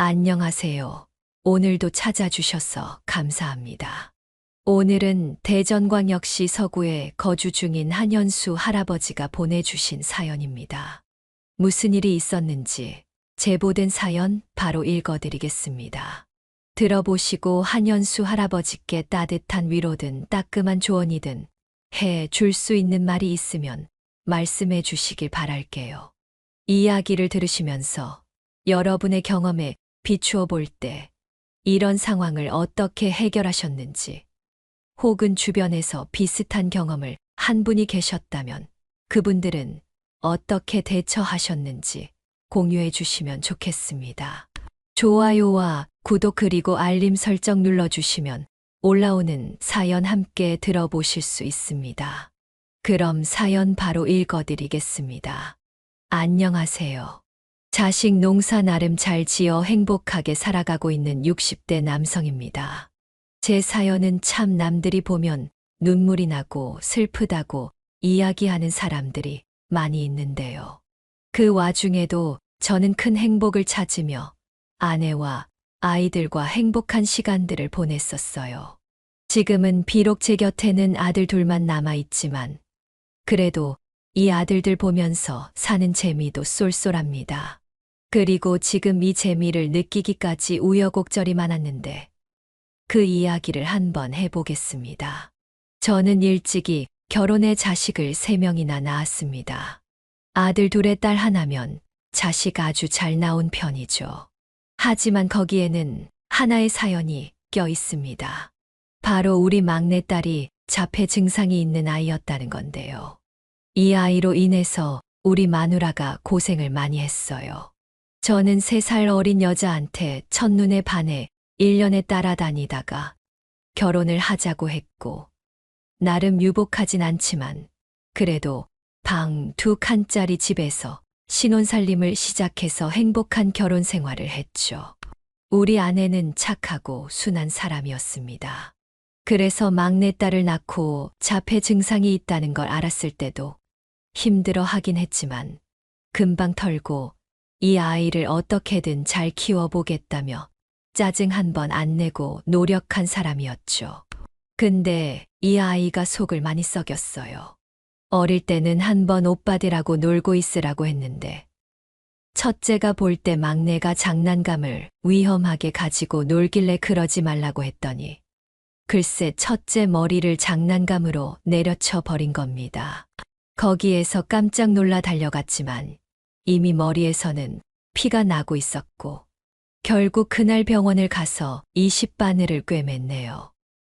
안녕하세요. 오늘도 찾아주셔서 감사합니다. 오늘은 대전광역시 서구에 거주 중인 한현수 할아버지가 보내주신 사연입니다. 무슨 일이 있었는지 제보된 사연 바로 읽어드리겠습니다. 들어보시고 한현수 할아버지께 따뜻한 위로든 따끔한 조언이든 해 줄 수 있는 말이 있으면 말씀해 주시길 바랄게요. 이야기를 들으시면서 여러분의 경험에 비추어 볼 때 이런 상황을 어떻게 해결하셨는지, 혹은 주변에서 비슷한 경험을 한 분이 계셨다면 그분들은 어떻게 대처하셨는지 공유해 주시면 좋겠습니다. 좋아요와 구독 그리고 알림 설정 눌러주시면 올라오는 사연 함께 들어보실 수 있습니다. 그럼 사연 바로 읽어드리겠습니다. 안녕하세요. 자식 농사 나름 잘 지어 행복하게 살아가고 있는 60대 남성입니다. 제 사연은 참 남들이 보면 눈물이 나고 슬프다고 이야기하는 사람들이 많이 있는데요. 그 와중에도 저는 큰 행복을 찾으며 아내와 아이들과 행복한 시간들을 보냈었어요. 지금은 비록 제 곁에는 아들 둘만 남아있지만 그래도 이 아들들 보면서 사는 재미도 쏠쏠합니다. 그리고 지금 이 재미를 느끼기까지 우여곡절이 많았는데 그 이야기를 한번 해보겠습니다. 저는 일찍이 결혼해 자식을 3명이나 낳았습니다. 아들 둘에 딸 하나면 자식 아주 잘 나온 편이죠. 하지만 거기에는 하나의 사연이 껴 있습니다. 바로 우리 막내딸이 자폐 증상이 있는 아이였다는 건데요. 이 아이로 인해서 우리 마누라가 고생을 많이 했어요. 저는 3살 어린 여자한테 첫눈에 반해 1년에 따라다니다가 결혼을 하자고 했고, 나름 유복하진 않지만 그래도 방 2칸짜리 집에서 신혼살림을 시작해서 행복한 결혼 생활을 했죠. 우리 아내는 착하고 순한 사람이었습니다. 그래서 막내딸을 낳고 자폐 증상이 있다는 걸 알았을 때도 힘들어 하긴 했지만 금방 털고 이 아이를 어떻게든 잘 키워보겠다며 짜증 한 번 안 내고 노력한 사람이었죠. 근데 이 아이가 속을 많이 썩였어요. 어릴 때는 한번 오빠들하고 놀고 있으라고 했는데 첫째가 볼 때 막내가 장난감을 위험하게 가지고 놀길래 그러지 말라고 했더니 글쎄 첫째 머리를 장난감으로 내려쳐 버린 겁니다. 거기에서 깜짝 놀라 달려갔지만 이미 머리에서는 피가 나고 있었고 결국 그날 병원을 가서 20바늘을 꿰맸네요.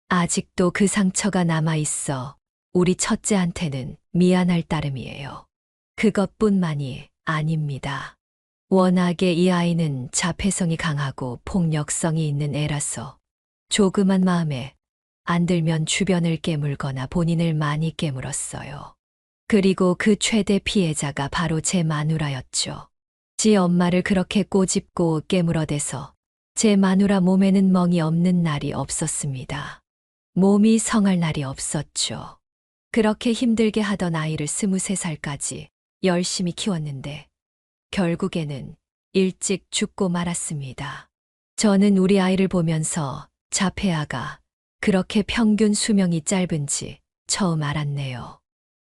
아직도 그 상처가 남아 있어 우리 첫째한테는 미안할 따름이에요. 그것뿐만이 아닙니다. 워낙에 이 아이는 자폐성이 강하고 폭력성이 있는 애라서 조그만 마음에 안 들면 주변을 깨물거나 본인을 많이 깨물었어요. 그리고 그 최대 피해자가 바로 제 마누라였죠. 지 엄마를 그렇게 꼬집고 깨물어대서 제 마누라 몸에는 멍이 없는 날이 없었습니다. 몸이 성할 날이 없었죠. 그렇게 힘들게 하던 아이를 23살까지 열심히 키웠는데 결국에는 일찍 죽고 말았습니다. 저는 우리 아이를 보면서 자폐아가 그렇게 평균 수명이 짧은지 처음 알았네요.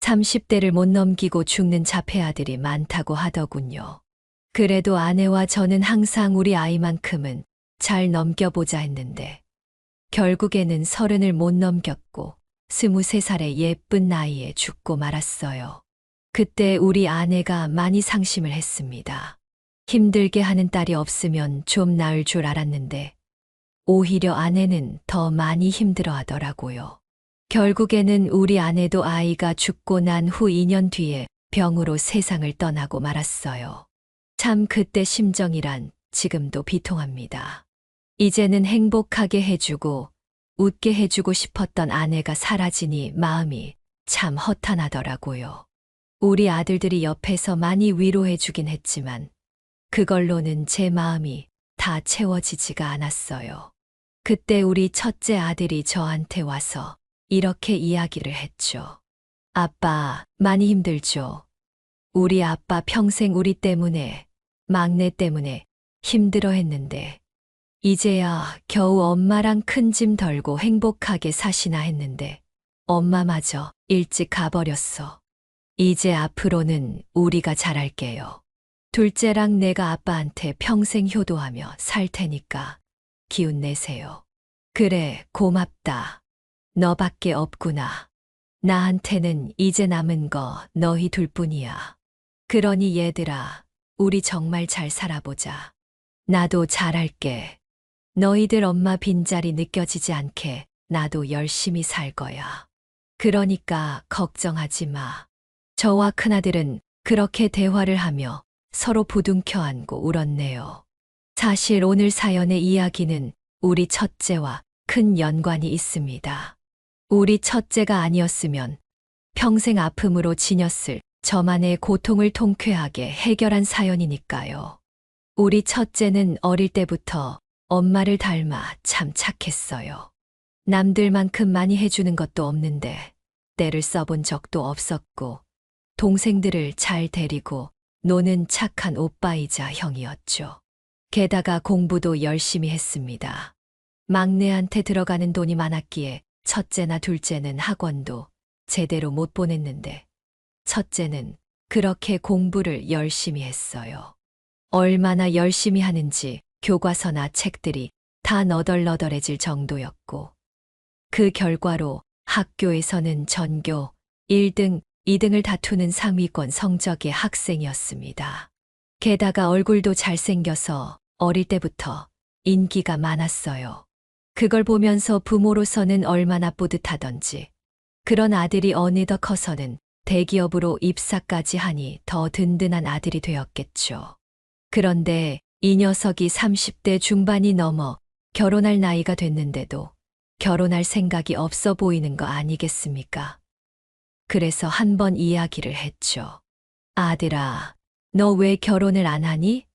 30대를 못 넘기고 죽는 자폐아들이 많다고 하더군요. 그래도 아내와 저는 항상 우리 아이만큼은 잘 넘겨보자 했는데 결국에는 30을 못 넘겼고 23살의 예쁜 나이에 죽고 말았어요. 그때 우리 아내가 많이 상심을 했습니다. 힘들게 하는 딸이 없으면 좀 나을 줄 알았는데 오히려 아내는 더 많이 힘들어 하더라고요. 결국에는 우리 아내도 아이가 죽고 난 후 2년 뒤에 병으로 세상을 떠나고 말았어요. 참 그때 심정이란 지금도 비통합니다. 이제는 행복하게 해주고 웃게 해주고 싶었던 아내가 사라지니 마음이 참 허탄하더라고요. 우리 아들들이 옆에서 많이 위로해주긴 했지만 그걸로는 제 마음이 다 채워지지가 않았어요. 그때 우리 첫째 아들이 저한테 와서 이렇게 이야기를 했죠. 아빠, 많이 힘들죠? 우리 아빠 평생 우리 때문에, 막내 때문에 힘들어 했는데 이제야 겨우 엄마랑 큰 짐 덜고 행복하게 사시나 했는데 엄마마저 일찍 가버렸어. 이제 앞으로는 우리가 잘할게요. 둘째랑 내가 아빠한테 평생 효도하며 살 테니까 기운 내세요. 그래, 고맙다. 너밖에 없구나. 나한테는 이제 남은 거 너희 둘뿐이야. 그러니 얘들아, 우리 정말 잘 살아보자. 나도 잘할게. 너희들 엄마 빈자리 느껴지지 않게 나도 열심히 살 거야. 그러니까 걱정하지 마. 저와 큰아들은 그렇게 대화를 하며 서로 부둥켜 안고 울었네요. 사실 오늘 사연의 이야기는 우리 첫째와 큰 연관이 있습니다. 우리 첫째가 아니었으면 평생 아픔으로 지녔을 저만의 고통을 통쾌하게 해결한 사연이니까요. 우리 첫째는 어릴 때부터 엄마를 닮아 참 착했어요. 남들만큼 많이 해주는 것도 없는데 때를 써본 적도 없었고 동생들을 잘 데리고 노는 착한 오빠이자 형이었죠. 게다가 공부도 열심히 했습니다. 막내한테 들어가는 돈이 많았기에 첫째나 둘째는 학원도 제대로 못 보냈는데 첫째는 그렇게 공부를 열심히 했어요. 얼마나 열심히 하는지 교과서나 책들이 다 너덜너덜해질 정도였고 그 결과로 학교에서는 전교 1등, 2등을 다투는 상위권 성적의 학생이었습니다. 게다가 얼굴도 잘생겨서 어릴 때부터 인기가 많았어요. 그걸 보면서 부모로서는 얼마나 뿌듯하던지 그런 아들이 어느덧 커서는 대기업으로 입사까지 하니 더 든든한 아들이 되었겠죠. 그런데 이 녀석이 30대 중반이 넘어 결혼할 나이가 됐는데도 결혼할 생각이 없어 보이는 거 아니겠습니까? 그래서 한 번 이야기를 했죠. 아들아, 너 왜 결혼을 안 하니?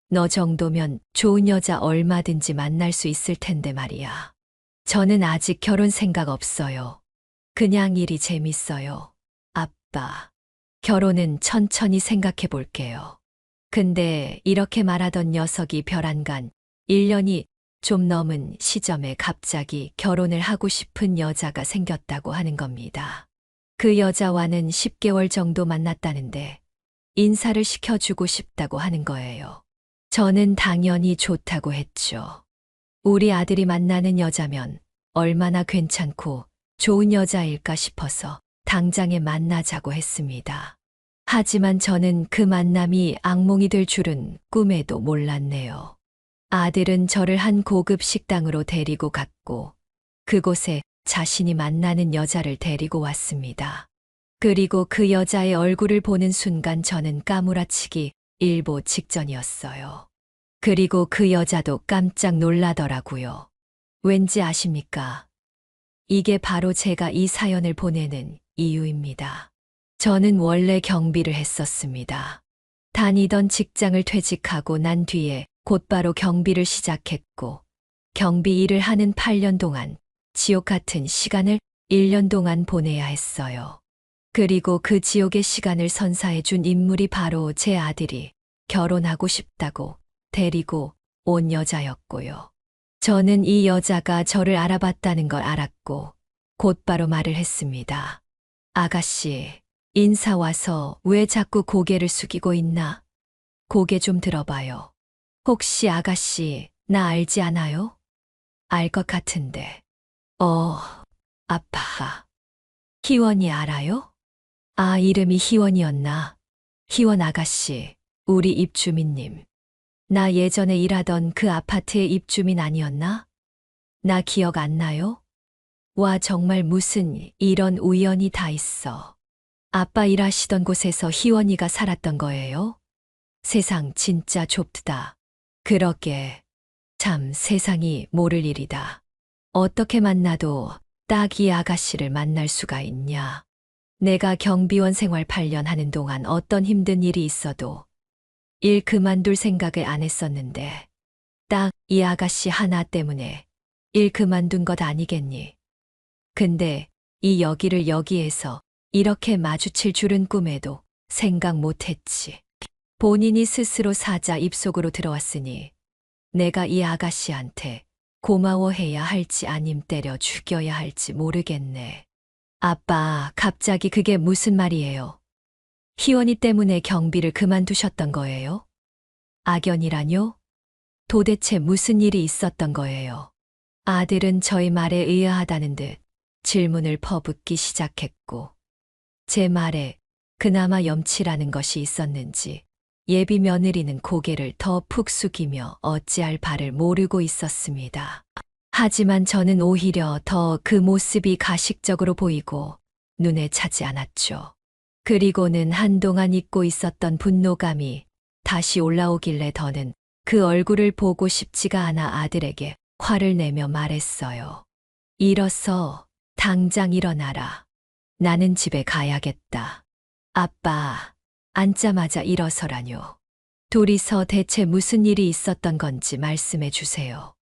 너 정도면 좋은 여자 얼마든지 만날 수 있을 텐데 말이야. 저는 아직 결혼 생각 없어요. 그냥 일이 재밌어요. 아빠, 결혼은 천천히 생각해 볼게요. 근데 이렇게 말하던 녀석이 별안간 1년이 좀 넘은 시점에 갑자기 결혼을 하고 싶은 여자가 생겼다고 하는 겁니다. 그 여자와는 10개월 정도 만났다는데 인사를 시켜주고 싶다고 하는 거예요. 저는 당연히 좋다고 했죠. 우리 아들이 만나는 여자면 얼마나 괜찮고 좋은 여자일까 싶어서 당장에 만나자고 했습니다. 하지만 저는 그 만남이 악몽이 될 줄은 꿈에도 몰랐네요. 아들은 저를 한 고급 식당으로 데리고 갔고 그곳에 자신이 만나는 여자를 데리고 왔습니다. 그리고 그 여자의 얼굴을 보는 순간 저는 까무라치기 일보 직전이었어요. 그리고 그 여자도 깜짝 놀라더라고요. 왠지 아십니까? 이게 바로 제가 이 사연을 보내는 이유입니다. 저는 원래 경비를 했었습니다. 다니던 직장을 퇴직하고 난 뒤에 곧바로 경비를 시작했고 경비 일을 하는 8년 동안 지옥 같은 시간을 1년 동안 보내야 했어요. 그리고 그 지옥의 시간을 선사해 준 인물이 바로 제 아들이 결혼하고 싶다고 데리고 온 여자였고요. 저는 이 여자가 저를 알아봤다는 걸 알았고 곧바로 말을 했습니다. 아가씨, 인사 와서 왜 자꾸 고개를 숙이고 있나? 고개 좀 들어봐요. 혹시 아가씨, 나 알지 않아요? 알 것 같은데. 아파. 희원이 알아요? 아, 이름이 희원이었나? 희원 아가씨, 우리 입주민님. 나 예전에 일하던 그 아파트의 입주민 아니었나? 나 기억 안 나요? 와, 정말 무슨 이런 우연이 다 있어. 아빠 일하시던 곳에서 희원이가 살았던 거예요? 세상 진짜 좁다. 그러게. 참 세상이 모를 일이다. 어떻게 만나도 딱 이 아가씨를 만날 수가 있냐. 내가 경비원 생활 8년 하는 동안 어떤 힘든 일이 있어도 일 그만둘 생각을 안 했었는데 딱 이 아가씨 하나 때문에 일 그만둔 것 아니겠니? 근데 이 여기를 여기에서 이렇게 마주칠 줄은 꿈에도 생각 못 했지. 본인이 스스로 사자 입속으로 들어왔으니 내가 이 아가씨한테 고마워해야 할지 아님 때려 죽여야 할지 모르겠네. 아빠, 갑자기 그게 무슨 말이에요? 희원이 때문에 경비를 그만두셨던 거예요? 악연이라뇨? 도대체 무슨 일이 있었던 거예요? 아들은 저희 말에 의아하다는 듯 질문을 퍼붓기 시작했고, 제 말에 그나마 염치라는 것이 있었는지 예비 며느리는 고개를 더 푹 숙이며 어찌할 바를 모르고 있었습니다. 하지만 저는 오히려 더 그 모습이 가식적으로 보이고 눈에 차지 않았죠. 그리고는 한동안 잊고 있었던 분노감이 다시 올라오길래 더는 그 얼굴을 보고 싶지가 않아 아들에게 화를 내며 말했어요. 일어서 당장 일어나라. 나는 집에 가야겠다. 아빠, 앉자마자 일어서라뇨. 둘이서 대체 무슨 일이 있었던 건지 말씀해 주세요.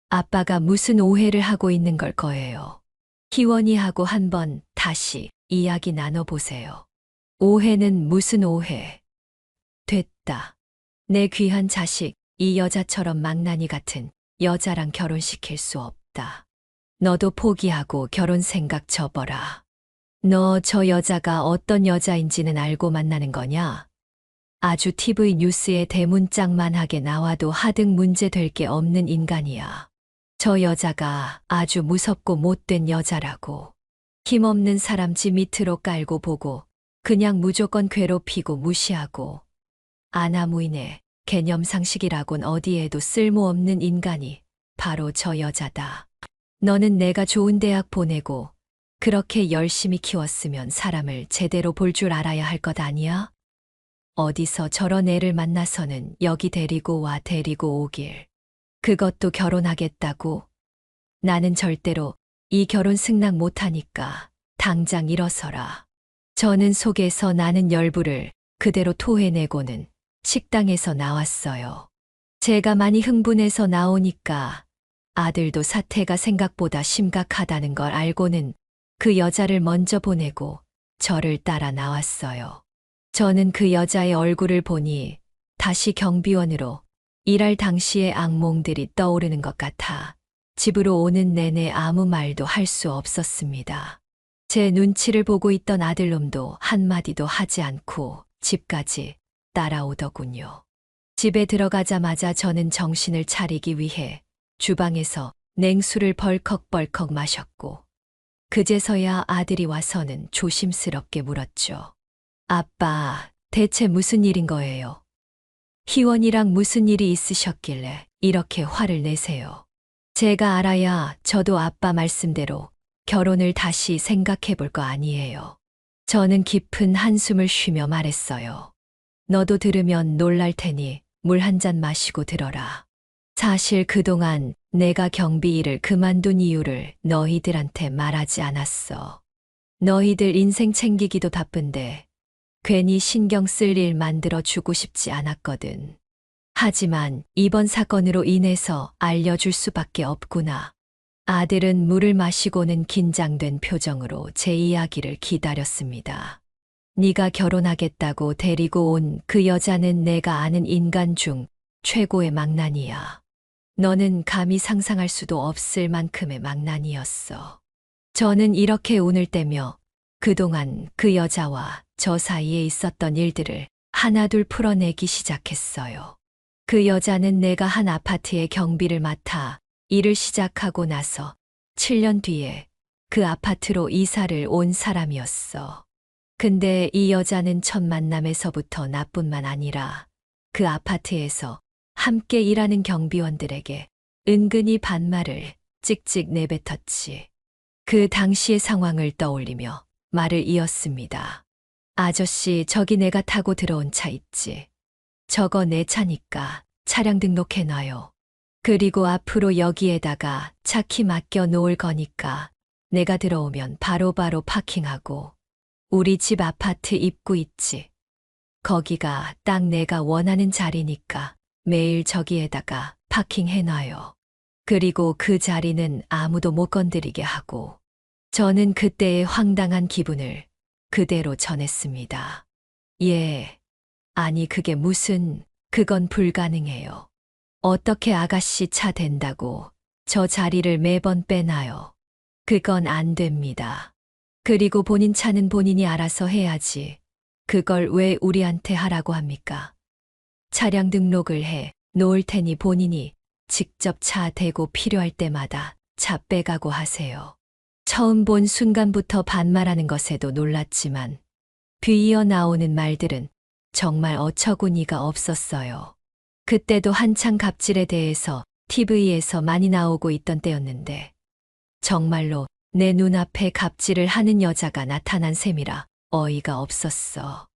아빠가 무슨 오해를 하고 있는 걸 거예요. 희원이하고 한번 다시 이야기 나눠보세요. 오해는 무슨 오해? 됐다. 내 귀한 자식, 이 여자처럼 망나니 같은 여자랑 결혼시킬 수 없다. 너도 포기하고 결혼 생각 접어라. 너 저 여자가 어떤 여자인지는 알고 만나는 거냐? 아주 TV 뉴스에 대문짝만하게 나와도 하등 문제 될 게 없는 인간이야. 저 여자가 아주 무섭고 못된 여자라고. 힘없는 사람 지 밑으로 깔고 보고 그냥 무조건 괴롭히고 무시하고 아나무인의 개념상식이라곤 어디에도 쓸모없는 인간이 바로 저 여자다. 너는 내가 좋은 대학 보내고 그렇게 열심히 키웠으면 사람을 제대로 볼 줄 알아야 할 것 아니야? 어디서 저런 애를 만나서는 여기 데리고 와 데리고 오길. 그것도 결혼하겠다고? 나는 절대로 이 결혼 승낙 못하니까 당장 일어서라. 저는 속에서 나는 열불을 그대로 토해내고는 식당에서 나왔어요. 제가 많이 흥분해서 나오니까 아들도 사태가 생각보다 심각하다는 걸 알고는 그 여자를 먼저 보내고 저를 따라 나왔어요. 저는 그 여자의 얼굴을 보니 다시 경비원으로 일할 당시의 악몽들이 떠오르는 것 같아 집으로 오는 내내 아무 말도 할 수 없었습니다. 제 눈치를 보고 있던 아들놈도 한마디도 하지 않고 집까지 따라오더군요. 집에 들어가자마자 저는 정신을 차리기 위해 주방에서 냉수를 벌컥벌컥 마셨고 그제서야 아들이 와서는 조심스럽게 물었죠. 아빠, 대체 무슨 일인 거예요? 희원이랑 무슨 일이 있으셨길래 이렇게 화를 내세요? 제가 알아야 저도 아빠 말씀대로 결혼을 다시 생각해 볼 거 아니에요. 저는 깊은 한숨을 쉬며 말했어요. 너도 들으면 놀랄 테니 물 한 잔 마시고 들어라. 사실 그동안 내가 경비 일을 그만둔 이유를 너희들한테 말하지 않았어. 너희들 인생 챙기기도 바쁜데 괜히 신경 쓸 일 만들어 주고 싶지 않았거든. 하지만 이번 사건으로 인해서 알려줄 수밖에 없구나. 아들은 물을 마시고는 긴장된 표정으로 제 이야기를 기다렸습니다. 네가 결혼하겠다고 데리고 온 그 여자는 내가 아는 인간 중 최고의 망나니야. 너는 감히 상상할 수도 없을 만큼의 망나니였어. 저는 이렇게 운을 떼며 그동안 그 여자와 저 사이에 있었던 일들을 하나둘 풀어내기 시작했어요. 그 여자는 내가 한 아파트의 경비를 맡아 일을 시작하고 나서 7년 뒤에 그 아파트로 이사를 온 사람이었어. 근데 이 여자는 첫 만남에서부터 나뿐만 아니라 그 아파트에서 함께 일하는 경비원들에게 은근히 반말을 찍찍 내뱉었지. 그 당시의 상황을 떠올리며 말을 이었습니다. 아저씨, 저기 내가 타고 들어온 차 있지. 저거 내 차니까 차량 등록해놔요. 그리고 앞으로 여기에다가 차 키 맡겨 놓을 거니까 내가 들어오면 바로바로 파킹하고 우리 집 아파트 입구 있지. 거기가 딱 내가 원하는 자리니까 매일 저기에다가 파킹해놔요. 그리고 그 자리는 아무도 못 건드리게 하고. 저는 그때의 황당한 기분을 그대로 전했습니다. 예, 아니, 그건 불가능해요. 어떻게 아가씨 차 된다고 저 자리를 매번 빼놔요. 그건 안 됩니다. 그리고 본인 차는 본인이 알아서 해야지. 그걸 왜 우리한테 하라고 합니까? 차량 등록을 해 놓을 테니 본인이 직접 차 대고 필요할 때마다 차 빼가고 하세요. 처음 본 순간부터 반말하는 것에도 놀랐지만 뒤이어 나오는 말들은 정말 어처구니가 없었어요. 그때도 한창 갑질에 대해서 TV에서 많이 나오고 있던 때였는데 정말로 내 눈앞에 갑질을 하는 여자가 나타난 셈이라 어이가 없었어.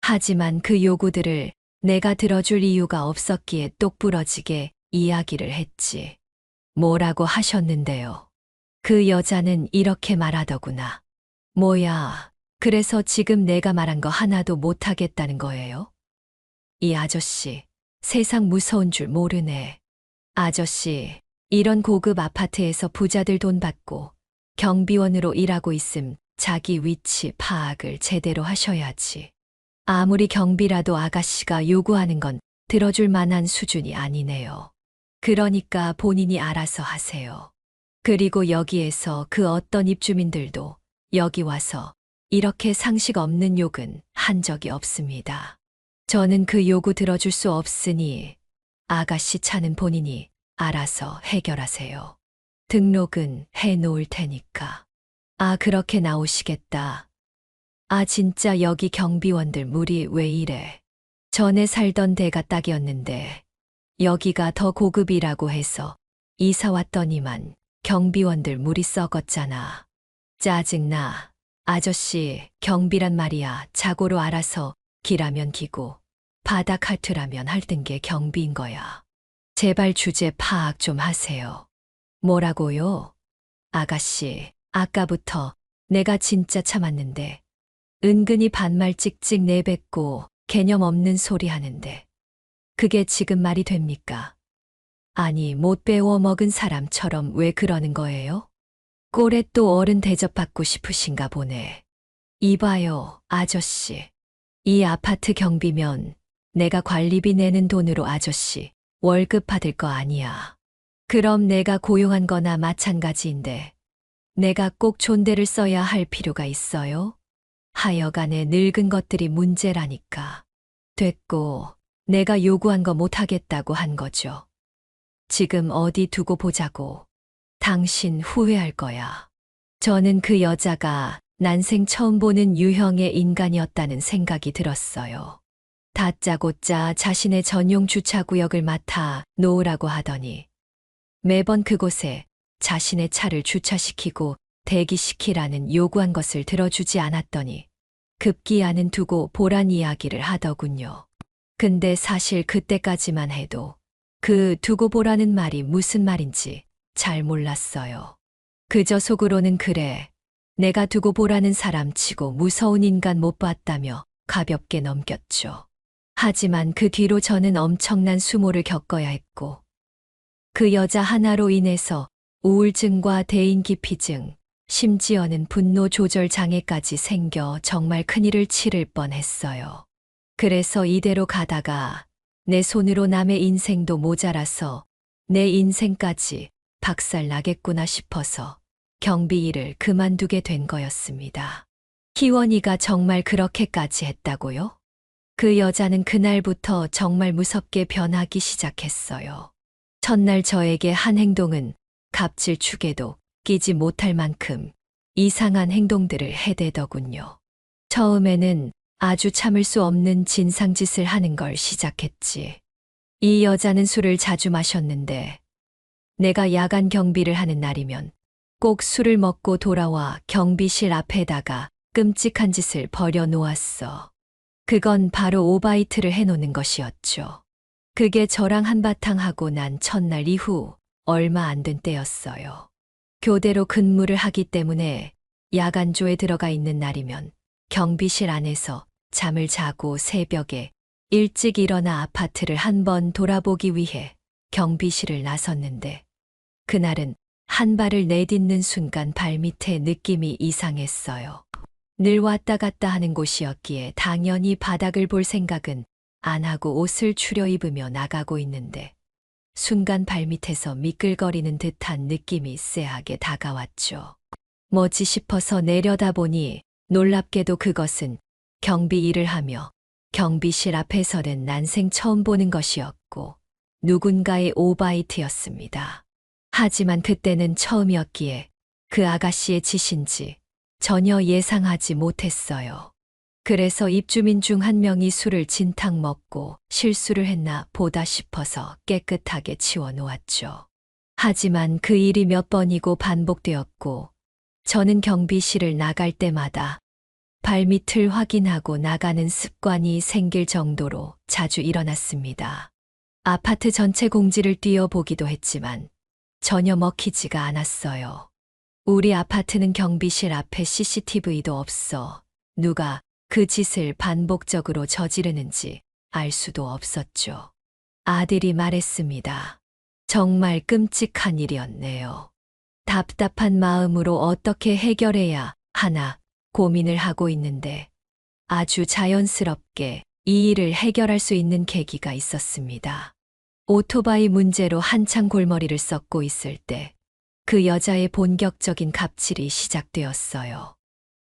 하지만 그 요구들을 내가 들어줄 이유가 없었기에 똑부러지게 이야기를 했지. 뭐라고 하셨는데요? 그 여자는 이렇게 말하더구나. 뭐야, 그래서 지금 내가 말한 거 하나도 못하겠다는 거예요? 이 아저씨, 세상 무서운 줄 모르네. 아저씨, 이런 고급 아파트에서 부자들 돈 받고 경비원으로 일하고 있음 자기 위치 파악을 제대로 하셔야지. 아무리 경비라도 아가씨가 요구하는 건 들어줄 만한 수준이 아니네요. 그러니까 본인이 알아서 하세요. 그리고 여기에서 그 어떤 입주민들도 여기 와서 이렇게 상식 없는 욕은 한 적이 없습니다. 저는 그 요구 들어줄 수 없으니 아가씨 차는 본인이 알아서 해결하세요. 등록은 해 놓을 테니까. 아, 그렇게 나오시겠다. 아, 진짜 여기 경비원들 물이 왜 이래. 전에 살던 데가 딱이었는데 여기가 더 고급이라고 해서 이사 왔더니만 경비원들 물이 썩었잖아. 짜증나. 아저씨, 경비란 말이야. 자고로 알아서 기라면 기고 바닥 할트라면 할든 게 경비인 거야. 제발 주제 파악 좀 하세요. 뭐라고요? 아가씨, 아까부터 내가 진짜 참았는데 은근히 반말 찍찍 내뱉고 개념 없는 소리 하는데 그게 지금 말이 됩니까? 아니, 못 배워 먹은 사람처럼 왜 그러는 거예요? 꼴에 또 어른 대접받고 싶으신가 보네. 이봐요, 아저씨. 이 아파트 경비면 내가 관리비 내는 돈으로 아저씨 월급 받을 거 아니야. 그럼 내가 고용한 거나 마찬가지인데 내가 꼭 존대를 써야 할 필요가 있어요? 하여간에 늙은 것들이 문제라니까. 됐고, 내가 요구한 거 못하겠다고 한 거죠. 지금 어디 두고 보자고. 당신 후회할 거야. 저는 그 여자가 난생 처음 보는 유형의 인간이었다는 생각이 들었어요. 다짜고짜 자신의 전용 주차구역을 맡아 놓으라고 하더니 매번 그곳에 자신의 차를 주차시키고 대기시키라는 요구한 것을 들어주지 않았더니 급기야는 두고 보란 이야기를 하더군요. 근데 사실 그때까지만 해도 그 두고 보라는 말이 무슨 말인지 잘 몰랐어요. 그저 속으로는 그래, 내가 두고 보라는 사람 치고 무서운 인간 못 봤다며 가볍게 넘겼죠. 하지만 그 뒤로 저는 엄청난 수모를 겪어야 했고 그 여자 하나로 인해서 우울증과 대인기피증, 심지어는 분노 조절 장애까지 생겨 정말 큰일을 치를 뻔했어요. 그래서 이대로 가다가 내 손으로 남의 인생도 모자라서 내 인생까지 박살 나겠구나 싶어서 경비 일을 그만두게 된 거였습니다. 희원이가 정말 그렇게까지 했다고요? 그 여자는 그날부터 정말 무섭게 변하기 시작했어요. 첫날 저에게 한 행동은 갑질축에도 끼지 못할 만큼 이상한 행동들을 해대더군요. 처음에는 아주 참을 수 없는 진상짓을 하는 걸 시작했지. 이 여자는 술을 자주 마셨는데 내가 야간 경비를 하는 날이면 꼭 술을 먹고 돌아와 경비실 앞에다가 끔찍한 짓을 벌여 놓았어. 그건 바로 오바이트를 해놓는 것이었죠. 그게 저랑 한바탕 하고 난 첫날 이후 얼마 안 된 때였어요. 교대로 근무를 하기 때문에 야간조에 들어가 있는 날이면 경비실 안에서 잠을 자고 새벽에 일찍 일어나 아파트를 한번 돌아보기 위해 경비실을 나섰는데 그날은 한 발을 내딛는 순간 발밑에 느낌이 이상했어요. 늘 왔다 갔다 하는 곳이었기에 당연히 바닥을 볼 생각은 안 하고 옷을 추려입으며 나가고 있는데 순간 발밑에서 미끌거리는 듯한 느낌이 쎄하게 다가왔죠. 뭐지 싶어서 내려다보니 놀랍게도 그것은 경비 일을 하며 경비실 앞에서는 난생 처음 보는 것이었고 누군가의 오바이트였습니다. 하지만 그때는 처음이었기에 그 아가씨의 짓인지 전혀 예상하지 못했어요. 그래서 입주민 중 한 명이 술을 진탕 먹고 실수를 했나 보다 싶어서 깨끗하게 치워 놓았죠. 하지만 그 일이 몇 번이고 반복되었고 저는 경비실을 나갈 때마다 발밑을 확인하고 나가는 습관이 생길 정도로 자주 일어났습니다. 아파트 전체 공지를 띄워보기도 했지만 전혀 먹히지가 않았어요. 우리 아파트는 경비실 앞에 CCTV도 없어 누가 그 짓을 반복적으로 저지르는지 알 수도 없었죠. 아들이 말했습니다. 정말 끔찍한 일이었네요. 답답한 마음으로 어떻게 해결해야 하나 고민을 하고 있는데 아주 자연스럽게 이 일을 해결할 수 있는 계기가 있었습니다. 오토바이 문제로 한창 골머리를 썩고 있을 때 그 여자의 본격적인 갑질이 시작되었어요.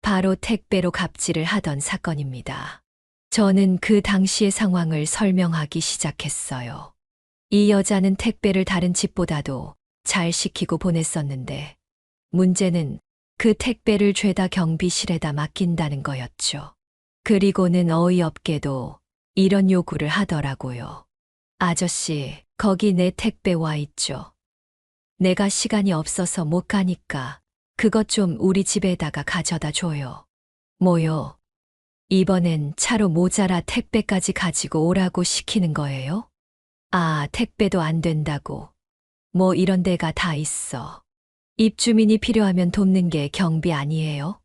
바로 택배로 갑질을 하던 사건입니다. 저는 그 당시의 상황을 설명하기 시작했어요. 이 여자는 택배를 다른 집보다도 잘 시키고 보냈었는데 문제는 그 택배를 죄다 경비실에다 맡긴다는 거였죠. 그리고는 어이없게도 이런 요구를 하더라고요. 아저씨, 거기 내 택배 와 있죠. 내가 시간이 없어서 못 가니까 그것 좀 우리 집에다가 가져다 줘요. 뭐요? 이번엔 차로 모자라 택배까지 가지고 오라고 시키는 거예요? 아, 택배도 안 된다고. 뭐 이런 데가 다 있어. 입주민이 필요하면 돕는 게 경비 아니에요?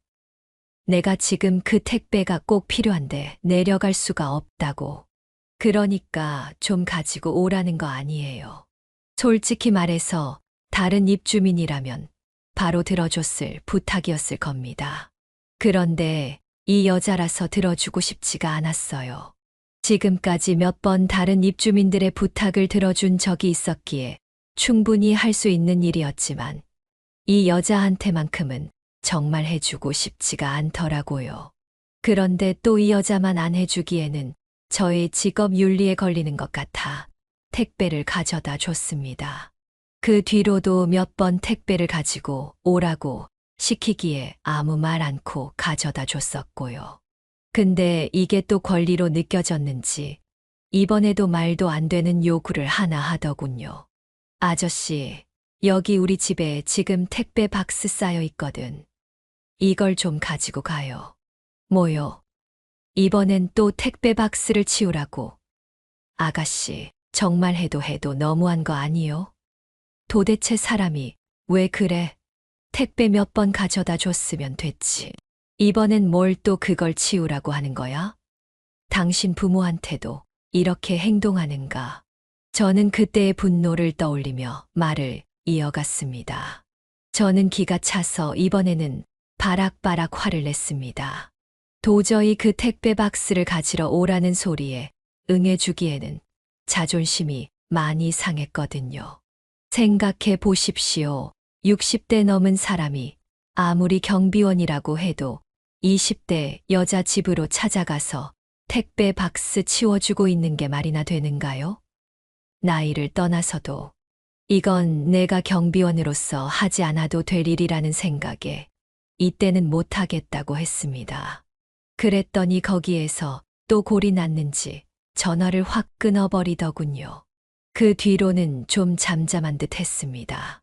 내가 지금 그 택배가 꼭 필요한데 내려갈 수가 없다고. 그러니까 좀 가지고 오라는 거 아니에요. 솔직히 말해서 다른 입주민이라면 바로 들어줬을 부탁이었을 겁니다. 그런데 이 여자라서 들어주고 싶지가 않았어요. 지금까지 몇 번 다른 입주민들의 부탁을 들어준 적이 있었기에 충분히 할 수 있는 일이었지만 이 여자한테만큼은 정말 해주고 싶지가 않더라고요. 그런데 또 이 여자만 안 해주기에는 저의 직업 윤리에 걸리는 것 같아 택배를 가져다 줬습니다. 그 뒤로도 몇 번 택배를 가지고 오라고 시키기에 아무 말 않고 가져다 줬었고요. 근데 이게 또 권리로 느껴졌는지 이번에도 말도 안 되는 요구를 하나 하더군요. 아저씨, 여기 우리 집에 지금 택배 박스 쌓여 있거든. 이걸 좀 가지고 가요. 뭐요? 이번엔 또 택배 박스를 치우라고. 아가씨, 정말 해도 너무한 거 아니요? 도대체 사람이 왜 그래? 택배 몇 번 가져다 줬으면 됐지. 이번엔 뭘 또 그걸 치우라고 하는 거야? 당신 부모한테도 이렇게 행동하는가? 저는 그때의 분노를 떠올리며 말을 이어갔습니다. 저는 기가 차서 이번에는 바락바락 화를 냈습니다. 도저히 그 택배 박스를 가지러 오라는 소리에 응해주기에는 자존심이 많이 상했거든요. 생각해 보십시오. 60대 넘은 사람이 아무리 경비원이라고 해도 20대 여자 집으로 찾아가서 택배 박스 치워주고 있는 게 말이나 되는가요? 나이를 떠나서도 이건 내가 경비원으로서 하지 않아도 될 일이라는 생각에 이때는 못하겠다고 했습니다. 그랬더니 거기에서 또 골이 났는지 전화를 확 끊어버리더군요. 그 뒤로는 좀 잠잠한 듯 했습니다.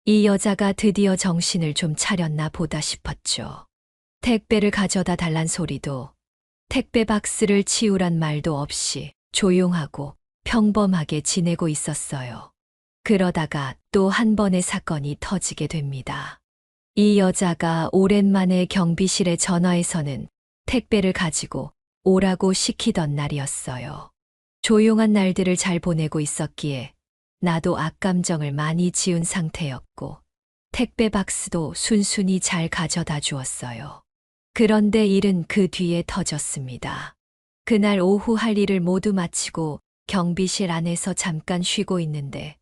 이 여자가 드디어 정신을 좀 차렸나 보다 싶었죠. 택배를 가져다 달란 소리도 택배 박스를 치우란 말도 없이 조용하고 평범하게 지내고 있었어요. 그러다가 또 한 번의 사건이 터지게 됩니다. 이 여자가 오랜만에 경비실에 전화해서는 택배를 가지고 오라고 시키던 날이었어요. 조용한 날들을 잘 보내고 있었기에 나도 악감정을 많이 지운 상태였고 택배 박스도 순순히 잘 가져다 주었어요. 그런데 일은 그 뒤에 터졌습니다. 그날 오후 할 일을 모두 마치고 경비실 안에서 잠깐 쉬고 있는데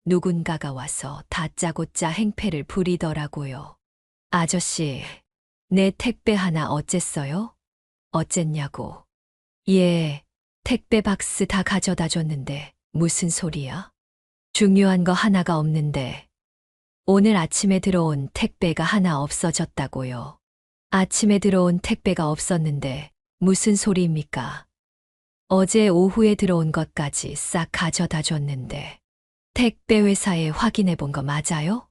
누군가가 와서 다짜고짜 행패를 부리더라고요. 아저씨, 내 택배 하나 어쨌어요? 어쨌냐고. 예, 택배 박스 다 가져다 줬는데 무슨 소리야? 중요한 거 하나가 없는데 오늘 아침에 들어온 택배가 하나 없어졌다고요. 아침에 들어온 택배가 없었는데 무슨 소리입니까? 어제 오후에 들어온 것까지 싹 가져다 줬는데 택배 회사에 확인해 본 거 맞아요?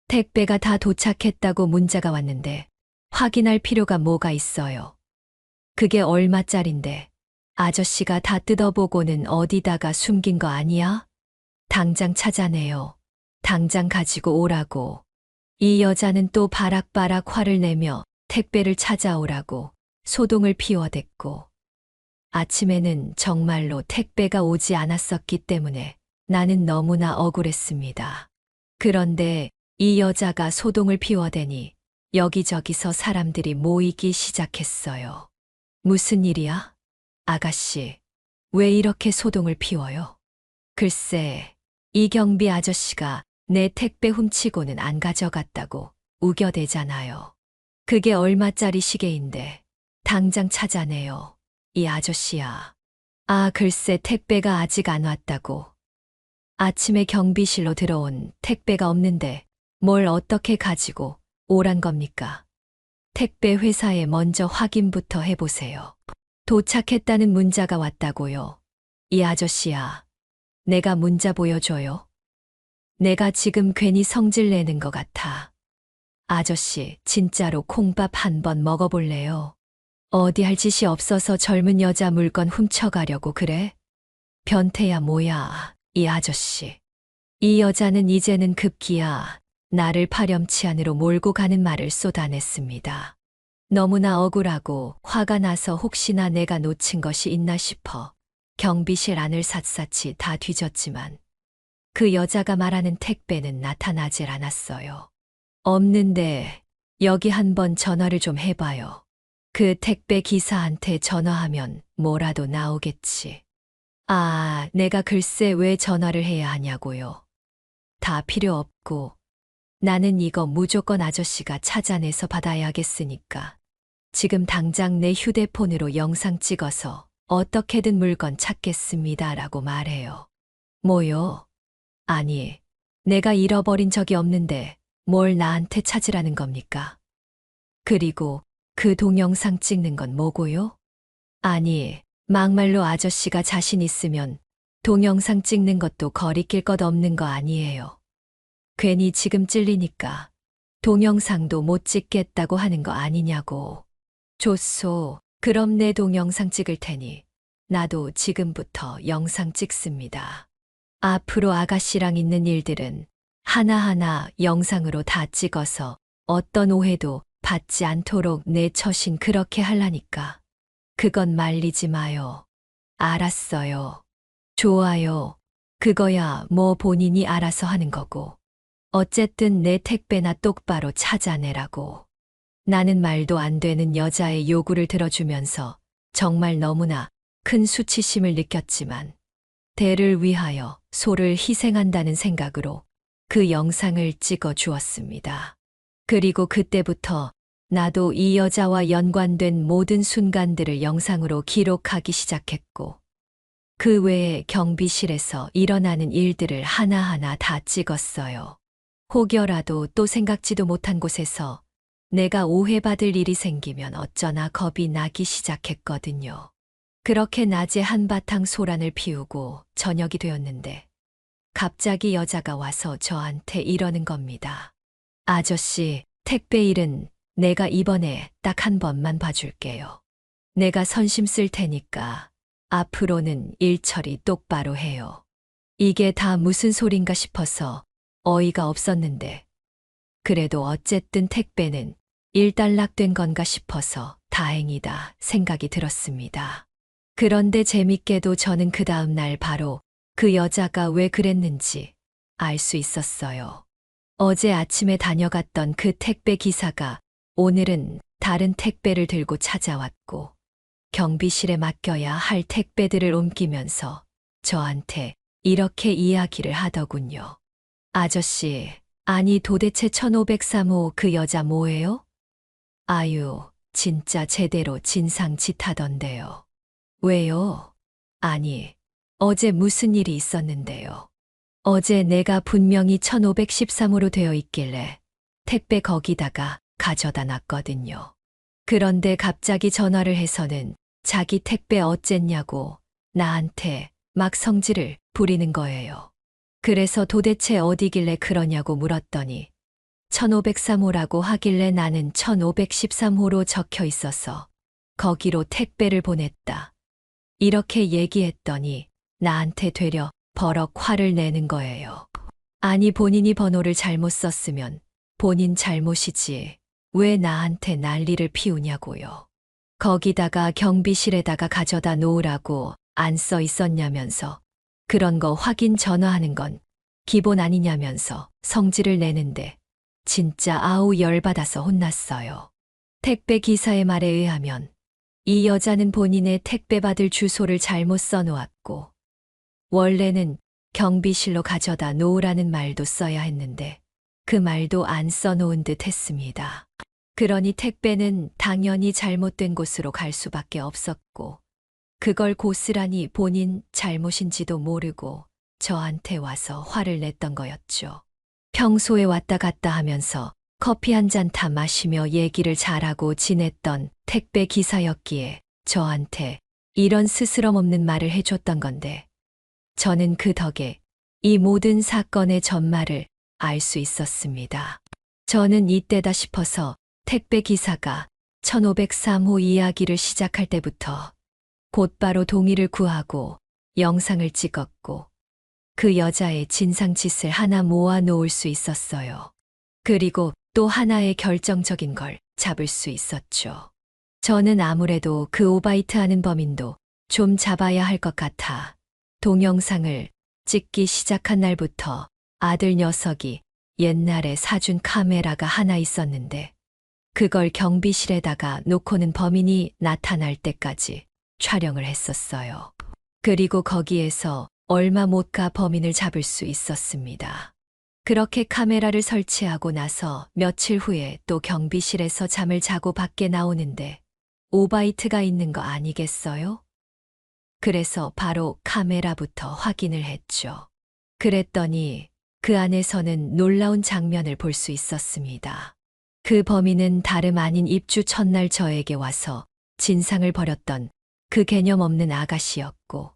택배가 다 도착했다고 문자가 왔는데 확인할 필요가 뭐가 있어요? 그게 얼마짜린데 아저씨가 다 뜯어보고는 어디다가 숨긴 거 아니야? 당장 찾아내요. 당장 가지고 오라고. 이 여자는 또 바락바락 화를 내며 택배를 찾아오라고 소동을 피워댔고 아침에는 정말로 택배가 오지 않았었기 때문에 나는 너무나 억울했습니다. 그런데 이 여자가 소동을 피워대니 여기저기서 사람들이 모이기 시작했어요. 무슨 일이야? 아가씨, 왜 이렇게 소동을 피워요? 글쎄, 이 경비 아저씨가 내 택배 훔치고는 안 가져갔다고 우겨대잖아요. 그게 얼마짜리 시계인데 당장 찾아내요. 이 아저씨야. 아, 글쎄 택배가 아직 안 왔다고. 아침에 경비실로 들어온 택배가 없는데 뭘 어떻게 가지고 오란 겁니까? 택배 회사에 먼저 확인부터 해보세요. 도착했다는 문자가 왔다고요. 이 아저씨야. 내가 문자 보여줘요. 내가 지금 괜히 성질 내는 것 같아. 아저씨, 진짜로 콩밥 한 번 먹어볼래요? 어디 할 짓이 없어서 젊은 여자 물건 훔쳐가려고 그래? 변태야 뭐야, 이 아저씨. 이 여자는 이제는 급기야 나를 파렴치 안으로 몰고 가는 말을 쏟아냈습니다. 너무나 억울하고 화가 나서 혹시나 내가 놓친 것이 있나 싶어 경비실 안을 샅샅이 다 뒤졌지만 그 여자가 말하는 택배는 나타나질 않았어요. 없는데 여기 한번 전화를 좀 해봐요. 그 택배 기사한테 전화하면 뭐라도 나오겠지. 아, 내가 글쎄 왜 전화를 해야 하냐고요. 다 필요 없고 나는 이거 무조건 아저씨가 찾아내서 받아야겠으니까 지금 당장 내 휴대폰으로 영상 찍어서 어떻게든 물건 찾겠습니다 라고 말해요. 뭐요? 아니, 내가 잃어버린 적이 없는데 뭘 나한테 찾으라는 겁니까? 그리고 그 동영상 찍는 건 뭐고요? 아니, 막말로 아저씨가 자신 있으면 동영상 찍는 것도 거리낄 것 없는 거 아니에요. 괜히 지금 찔리니까 동영상도 못 찍겠다고 하는 거 아니냐고. 좋소. 그럼 내 동영상 찍을 테니 나도 지금부터 영상 찍습니다. 앞으로 아가씨랑 있는 일들은 하나하나 영상으로 다 찍어서 어떤 오해도 받지 않도록 내 처신 그렇게 할라니까. 그건 말리지 마요. 알았어요. 좋아요. 그거야 뭐 본인이 알아서 하는 거고. 어쨌든 내 택배나 똑바로 찾아내라고. 나는 말도 안 되는 여자의 요구를 들어주면서 정말 너무나 큰 수치심을 느꼈지만 대를 위하여 소를 희생한다는 생각으로 그 영상을 찍어 주었습니다. 그리고 그때부터 나도 이 여자와 연관된 모든 순간들을 영상으로 기록하기 시작했고 그 외에 경비실에서 일어나는 일들을 하나하나 다 찍었어요. 혹여라도 또 생각지도 못한 곳에서 내가 오해받을 일이 생기면 어쩌나 겁이 나기 시작했거든요. 그렇게 낮에 한바탕 소란을 피우고 저녁이 되었는데 갑자기 여자가 와서 저한테 이러는 겁니다. 아저씨, 택배 일은 내가 이번에 딱 한 번만 봐줄게요. 내가 선심 쓸 테니까 앞으로는 일 처리 똑바로 해요. 이게 다 무슨 소린가 싶어서 어이가 없었는데 그래도 어쨌든 택배는 일단락된 건가 싶어서 다행이다 생각이 들었습니다. 그런데 재밌게도 저는 그 다음 날 바로 그 여자가 왜 그랬는지 알 수 있었어요. 어제 아침에 다녀갔던 그 택배 기사가 오늘은 다른 택배를 들고 찾아왔고 경비실에 맡겨야 할 택배들을 옮기면서 저한테 이렇게 이야기를 하더군요. 아저씨, 아니 도대체 1503호 그 여자 뭐예요? 아유, 진짜 제대로 진상짓하던데요. 왜요? 아니, 어제 무슨 일이 있었는데요. 어제 내가 분명히 1513호로 되어 있길래 택배 거기다가 가져다 놨거든요. 그런데 갑자기 전화를 해서는 자기 택배 어쨌냐고 나한테 막 성질을 부리는 거예요. 그래서 도대체 어디길래 그러냐고 물었더니 1503호라고 하길래 나는 1513호로 적혀 있어서 거기로 택배를 보냈다. 이렇게 얘기했더니 나한테 되려 버럭 화를 내는 거예요. 아니 본인이 번호를 잘못 썼으면 본인 잘못이지 왜 나한테 난리를 피우냐고요. 거기다가 경비실에다가 가져다 놓으라고 안 써 있었냐면서 그런 거 확인 전화하는 건 기본 아니냐면서 성질을 내는데 진짜 아우 열받아서 혼났어요. 택배 기사의 말에 의하면 이 여자는 본인의 택배 받을 주소를 잘못 써놓았고 원래는 경비실로 가져다 놓으라는 말도 써야 했는데 그 말도 안 써놓은 듯 했습니다. 그러니 택배는 당연히 잘못된 곳으로 갈 수밖에 없었고 그걸 고스란히 본인 잘못인지도 모르고 저한테 와서 화를 냈던 거였죠. 평소에 왔다 갔다 하면서 커피 한 잔 다 마시며 얘기를 잘하고 지냈던 택배 기사였기에 저한테 이런 스스럼 없는 말을 해줬던 건데 저는 그 덕에 이 모든 사건의 전말을 알 수 있었습니다. 저는 이때다 싶어서 택배 기사가 1503호 이야기를 시작할 때부터 곧바로 동의를 구하고 영상을 찍었고 그 여자의 진상짓을 하나 모아 놓을 수 있었어요. 그리고 또 하나의 결정적인 걸 잡을 수 있었죠. 저는 아무래도 그 오바이트 하는 범인도 좀 잡아야 할 것 같아 동영상을 찍기 시작한 날부터 아들 녀석이 옛날에 사준 카메라가 하나 있었는데 그걸 경비실에다가 놓고는 범인이 나타날 때까지 촬영을 했었어요. 그리고 거기에서 얼마 못 가 범인을 잡을 수 있었습니다. 그렇게 카메라를 설치하고 나서 며칠 후에 또 경비실에서 잠을 자고 밖에 나오는데 오바이트가 있는 거 아니겠어요? 그래서 바로 카메라부터 확인을 했죠. 그랬더니 그 안에서는 놀라운 장면을 볼 수 있었습니다. 그 범인은 다름 아닌 입주 첫날 저에게 와서 진상을 벌였던 그 개념 없는 아가씨였고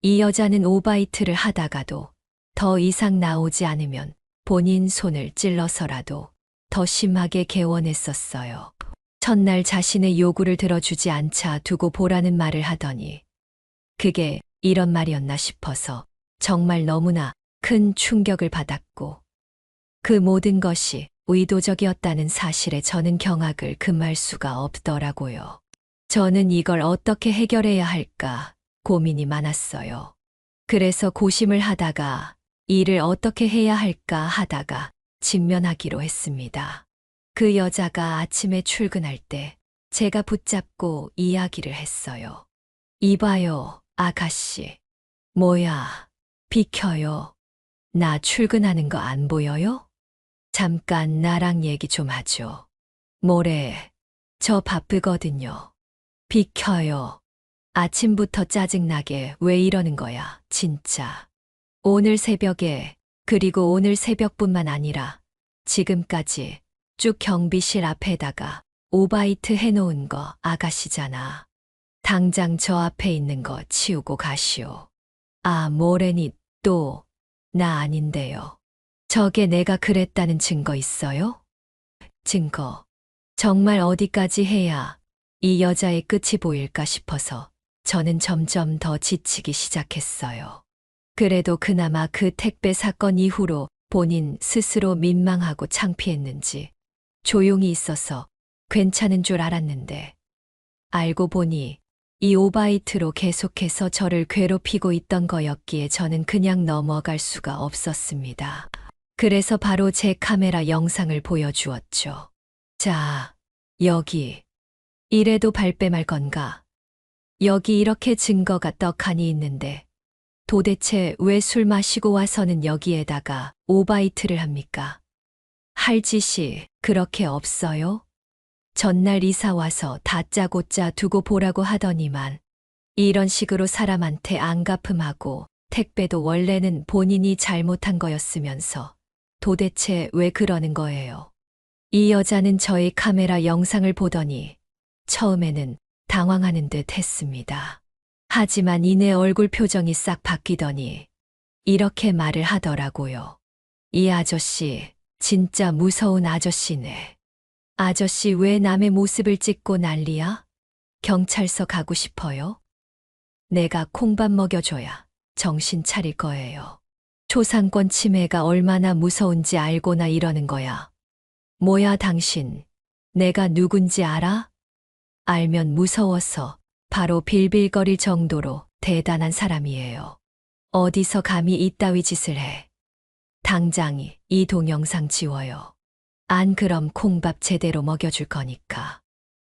이 여자는 오바이트를 하다가도 더 이상 나오지 않으면 본인 손을 찔러서라도 더 심하게 개원했었어요. 첫날 자신의 요구를 들어주지 않자 두고 보라는 말을 하더니 그게 이런 말이었나 싶어서 정말 너무나 큰 충격을 받았고 그 모든 것이 의도적이었다는 사실에 저는 경악을 금할 수가 없더라고요. 저는 이걸 어떻게 해결해야 할까 고민이 많았어요. 그래서 고심을 하다가 일을 어떻게 해야 할까 하다가 직면하기로 했습니다. 그 여자가 아침에 출근할 때 제가 붙잡고 이야기를 했어요. 이봐요, 아가씨. 뭐야, 비켜요. 나 출근하는 거 안 보여요? 잠깐 나랑 얘기 좀 하죠. 뭐래, 저 바쁘거든요. 비켜요. 아침부터 짜증나게 왜 이러는 거야, 진짜. 오늘 새벽에, 그리고 오늘 새벽뿐만 아니라 지금까지 쭉 경비실 앞에다가 오바이트 해놓은 거 아가씨잖아. 당장 저 앞에 있는 거 치우고 가시오. 아, 뭐래니 또, 나 아닌데요. 저게 내가 그랬다는 증거 있어요? 증거. 정말 어디까지 해야 이 여자의 끝이 보일까 싶어서 저는 점점 더 지치기 시작했어요. 그래도 그나마 그 택배 사건 이후로 본인 스스로 민망하고 창피했는지 조용히 있어서 괜찮은 줄 알았는데 알고 보니 이 오바이트로 계속해서 저를 괴롭히고 있던 거였기에 저는 그냥 넘어갈 수가 없었습니다. 그래서 바로 제 카메라 영상을 보여주었죠. 자, 여기. 이래도 발뺌할 건가? 여기 이렇게 증거가 떡하니 있는데 도대체 왜 술 마시고 와서는 여기에다가 오바이트를 합니까? 할 짓이 그렇게 없어요? 전날 이사 와서 다짜고짜 두고 보라고 하더니만 이런 식으로 사람한테 안갚음하고 택배도 원래는 본인이 잘못한 거였으면서 도대체 왜 그러는 거예요? 이 여자는 저의 카메라 영상을 보더니 처음에는 당황하는 듯 했습니다. 하지만 이내 얼굴 표정이 싹 바뀌더니 이렇게 말을 하더라고요. 이 아저씨, 진짜 무서운 아저씨네. 아저씨 왜 남의 모습을 찍고 난리야? 경찰서 가고 싶어요? 내가 콩밥 먹여줘야 정신 차릴 거예요. 초상권 침해가 얼마나 무서운지 알고나 이러는 거야. 뭐야 당신, 내가 누군지 알아? 알면 무서워서 바로 빌빌거릴 정도로 대단한 사람이에요. 어디서 감히 이따위 짓을 해. 당장 이 동영상 지워요. 안 그럼 콩밥 제대로 먹여줄 거니까.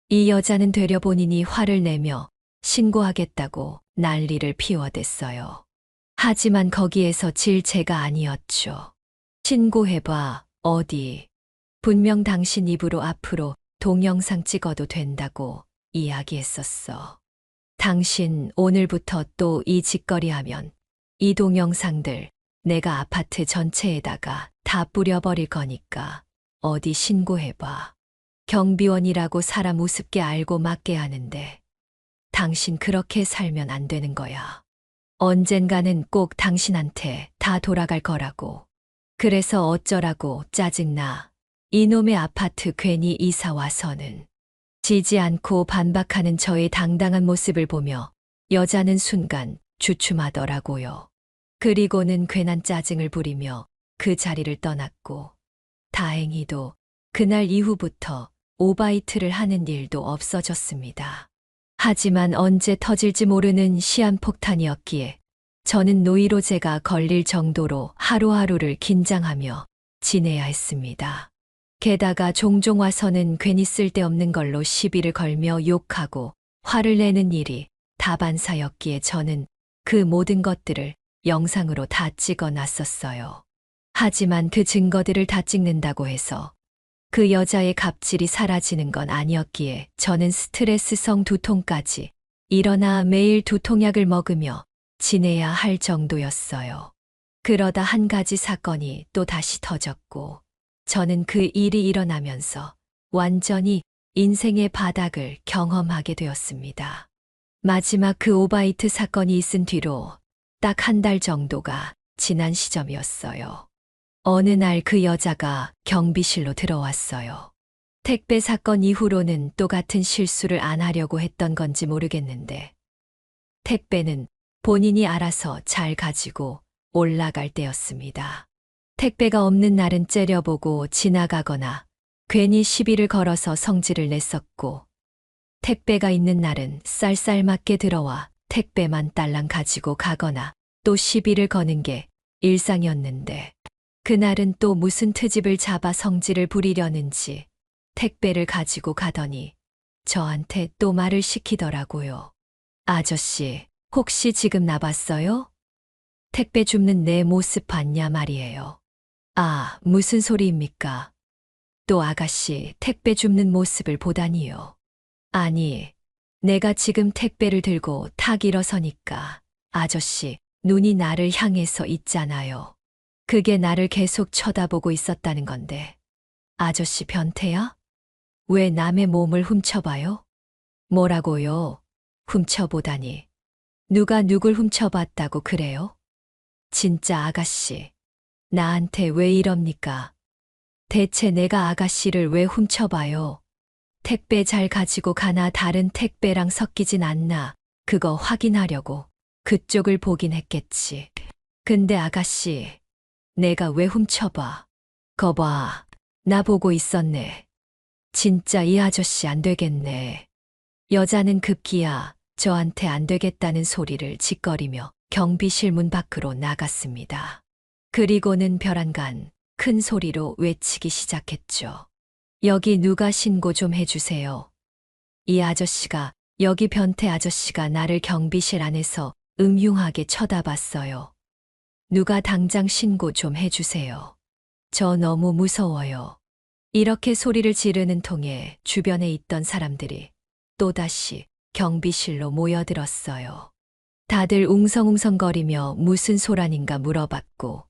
이 여자는 되려 본인이 화를 내며 신고하겠다고 난리를 피워댔어요. 하지만 거기에서 질 제가 아니었죠. 신고해봐, 어디. 분명 당신 입으로 앞으로 동영상 찍어도 된다고 이야기했었어. 당신 오늘부터 또 이 짓거리 하면 이 동영상들 내가 아파트 전체에다가 다 뿌려버릴 거니까 어디 신고해봐. 경비원이라고 사람 우습게 알고 맞게 하는데 당신 그렇게 살면 안 되는 거야. 언젠가는 꼭 당신한테 다 돌아갈 거라고. 그래서 어쩌라고 짜증나. 이놈의 아파트 괜히 이사 와서는. 지지 않고 반박하는 저의 당당한 모습을 보며 여자는 순간 주춤하더라고요. 그리고는 괜한 짜증을 부리며 그 자리를 떠났고 다행히도 그날 이후부터 오바이트를 하는 일도 없어졌습니다. 하지만 언제 터질지 모르는 시한폭탄이었기에 저는 노이로제가 걸릴 정도로 하루하루를 긴장하며 지내야 했습니다. 게다가 종종 와서는 괜히 쓸데없는 걸로 시비를 걸며 욕하고 화를 내는 일이 다반사였기에 저는 그 모든 것들을 영상으로 다 찍어 놨었어요. 하지만 그 증거들을 다 찍는다고 해서 그 여자의 갑질이 사라지는 건 아니었기에 저는 스트레스성 두통까지 일어나 매일 두통약을 먹으며 지내야 할 정도였어요. 그러다 한 가지 사건이 또 다시 터졌고 저는 그 일이 일어나면서 완전히 인생의 바닥을 경험하게 되었습니다. 마지막 그 오바이트 사건이 있은 뒤로 딱 한 달 정도가 지난 시점이었어요. 어느 날 그 여자가 경비실로 들어왔어요. 택배 사건 이후로는 또 같은 실수를 안 하려고 했던 건지 모르겠는데 택배는 본인이 알아서 잘 가지고 올라갈 때였습니다. 택배가 없는 날은 째려보고 지나가거나 괜히 시비를 걸어서 성질을 냈었고 택배가 있는 날은 쌀쌀맞게 들어와 택배만 딸랑 가지고 가거나 또 시비를 거는 게 일상이었는데 그날은 또 무슨 트집을 잡아 성질을 부리려는지 택배를 가지고 가더니 저한테 또 말을 시키더라고요. 아저씨, 혹시 지금 나 봤어요? 택배 줍는 내 모습 봤냐 말이에요. 아, 무슨 소리입니까? 또 아가씨 택배 줍는 모습을 보다니요. 아니, 내가 지금 택배를 들고 탁 일어서니까 아저씨 눈이 나를 향해서 있잖아요. 그게 나를 계속 쳐다보고 있었다는 건데 아저씨 변태야? 왜 남의 몸을 훔쳐봐요? 뭐라고요? 훔쳐보다니. 누가 누굴 훔쳐봤다고 그래요? 진짜 아가씨, 나한테 왜 이럽니까? 대체 내가 아가씨를 왜 훔쳐봐요? 택배 잘 가지고 가나 다른 택배랑 섞이진 않나 그거 확인하려고 그쪽을 보긴 했겠지. 근데 아가씨, 내가 왜 훔쳐봐? 거봐, 나 보고 있었네. 진짜 이 아저씨 안 되겠네. 여자는 급기야 저한테 안 되겠다는 소리를 짓거리며 경비실 문 밖으로 나갔습니다. 그리고는 벼랑간 큰 소리로 외치기 시작했죠. 여기 누가 신고 좀 해주세요. 이 아저씨가 여기 변태 아저씨가 나를 경비실 안에서 음흉하게 쳐다봤어요. 누가 당장 신고 좀 해주세요. 저 너무 무서워요. 이렇게 소리를 지르는 통에 주변에 있던 사람들이 또다시 경비실로 모여들었어요. 다들 웅성웅성거리며 무슨 소란인가 물어봤고,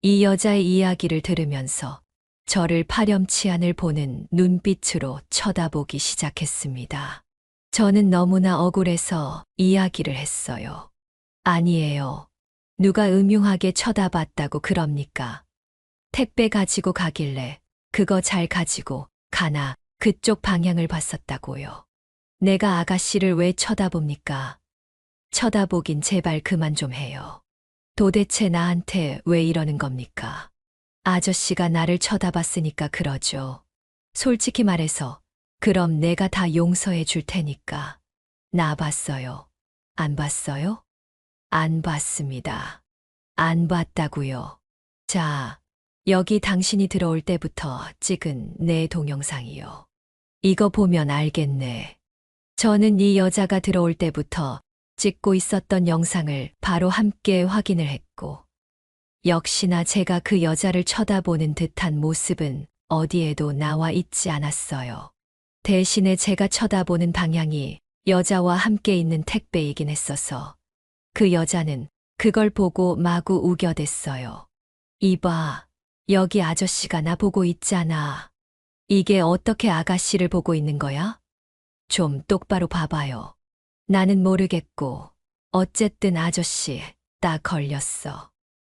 이 여자의 이야기를 들으면서 저를 파렴치한을 보는 눈빛으로 쳐다보기 시작했습니다. 저는 너무나 억울해서 이야기를 했어요. 아니에요. 누가 음흉하게 쳐다봤다고 그럽니까? 택배 가지고 가길래 그거 잘 가지고 가나 그쪽 방향을 봤었다고요. 내가 아가씨를 왜 쳐다봅니까? 쳐다보긴 제발 그만 좀 해요. 도대체 나한테 왜 이러는 겁니까? 아저씨가 나를 쳐다봤으니까 그러죠. 솔직히 말해서 그럼 내가 다 용서해 줄 테니까. 나 봤어요. 안 봤어요? 안 봤습니다. 안 봤다고요. 자, 여기 당신이 들어올 때부터 찍은 내 동영상이요. 이거 보면 알겠네. 저는 이 여자가 들어올 때부터 찍고 있었던 영상을 바로 함께 확인을 했고, 역시나 제가 그 여자를 쳐다보는 듯한 모습은 어디에도 나와 있지 않았어요. 대신에 제가 쳐다보는 방향이 여자와 함께 있는 택배이긴 했어서 그 여자는 그걸 보고 마구 우겨댔어요. 이봐, 여기 아저씨가 나 보고 있잖아. 이게 어떻게 아가씨를 보고 있는 거야? 좀 똑바로 봐봐요. 나는 모르겠고, 어쨌든 아저씨, 딱 걸렸어.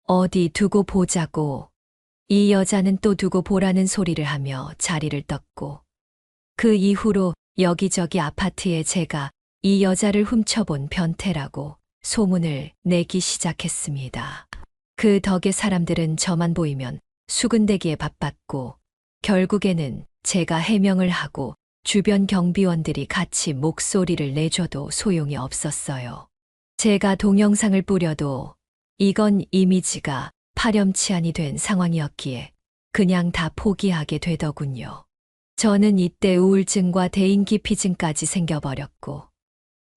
어디 두고 보자고. 이 여자는 또 두고 보라는 소리를 하며 자리를 떴고, 그 이후로 여기저기 아파트에 제가 이 여자를 훔쳐본 변태라고 소문을 내기 시작했습니다. 그 덕에 사람들은 저만 보이면 수군대기에 바빴고, 결국에는 제가 해명을 하고 주변 경비원들이 같이 목소리를 내줘도 소용이 없었어요. 제가 동영상을 뿌려도 이건 이미지가 파렴치한이 된 상황이었기에 그냥 다 포기하게 되더군요. 저는 이때 우울증과 대인기피증까지 생겨버렸고,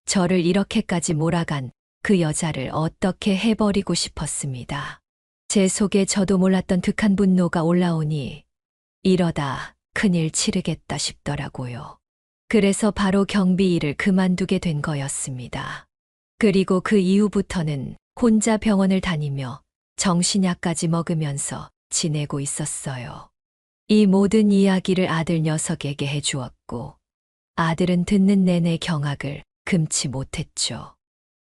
저를 이렇게까지 몰아간 그 여자를 어떻게 해버리고 싶었습니다. 제 속에 저도 몰랐던 극한 분노가 올라오니 이러다 큰일 치르겠다 싶더라고요. 그래서 바로 경비 일을 그만두게 된 거였습니다. 그리고 그 이후부터는 혼자 병원을 다니며 정신약까지 먹으면서 지내고 있었어요. 이 모든 이야기를 아들 녀석에게 해주었고, 아들은 듣는 내내 경악을 금치 못했죠.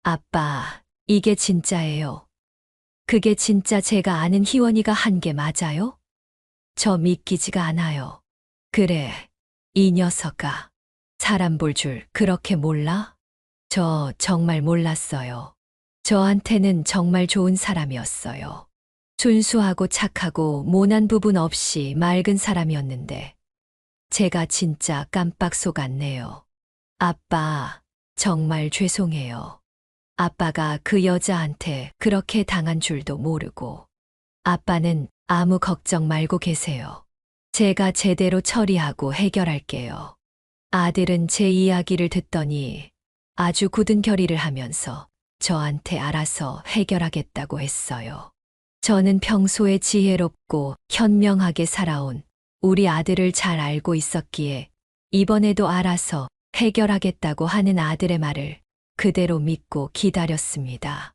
아빠, 이게 진짜예요. 그게 진짜 제가 아는 희원이가 한 게 맞아요? 저 믿기지가 않아요. 그래, 이 녀석아. 사람 볼 줄 그렇게 몰라? 저 정말 몰랐어요. 저한테는 정말 좋은 사람이었어요. 순수하고 착하고 모난 부분 없이 맑은 사람이었는데, 제가 진짜 깜빡 속았네요. 아빠, 정말 죄송해요. 아빠가 그 여자한테 그렇게 당한 줄도 모르고. 아빠는 아무 걱정 말고 계세요. 제가 제대로 처리하고 해결할게요. 아들은 제 이야기를 듣더니 아주 굳은 결의를 하면서 저한테 알아서 해결하겠다고 했어요. 저는 평소에 지혜롭고 현명하게 살아온 우리 아들을 잘 알고 있었기에 이번에도 알아서 해결하겠다고 하는 아들의 말을 그대로 믿고 기다렸습니다.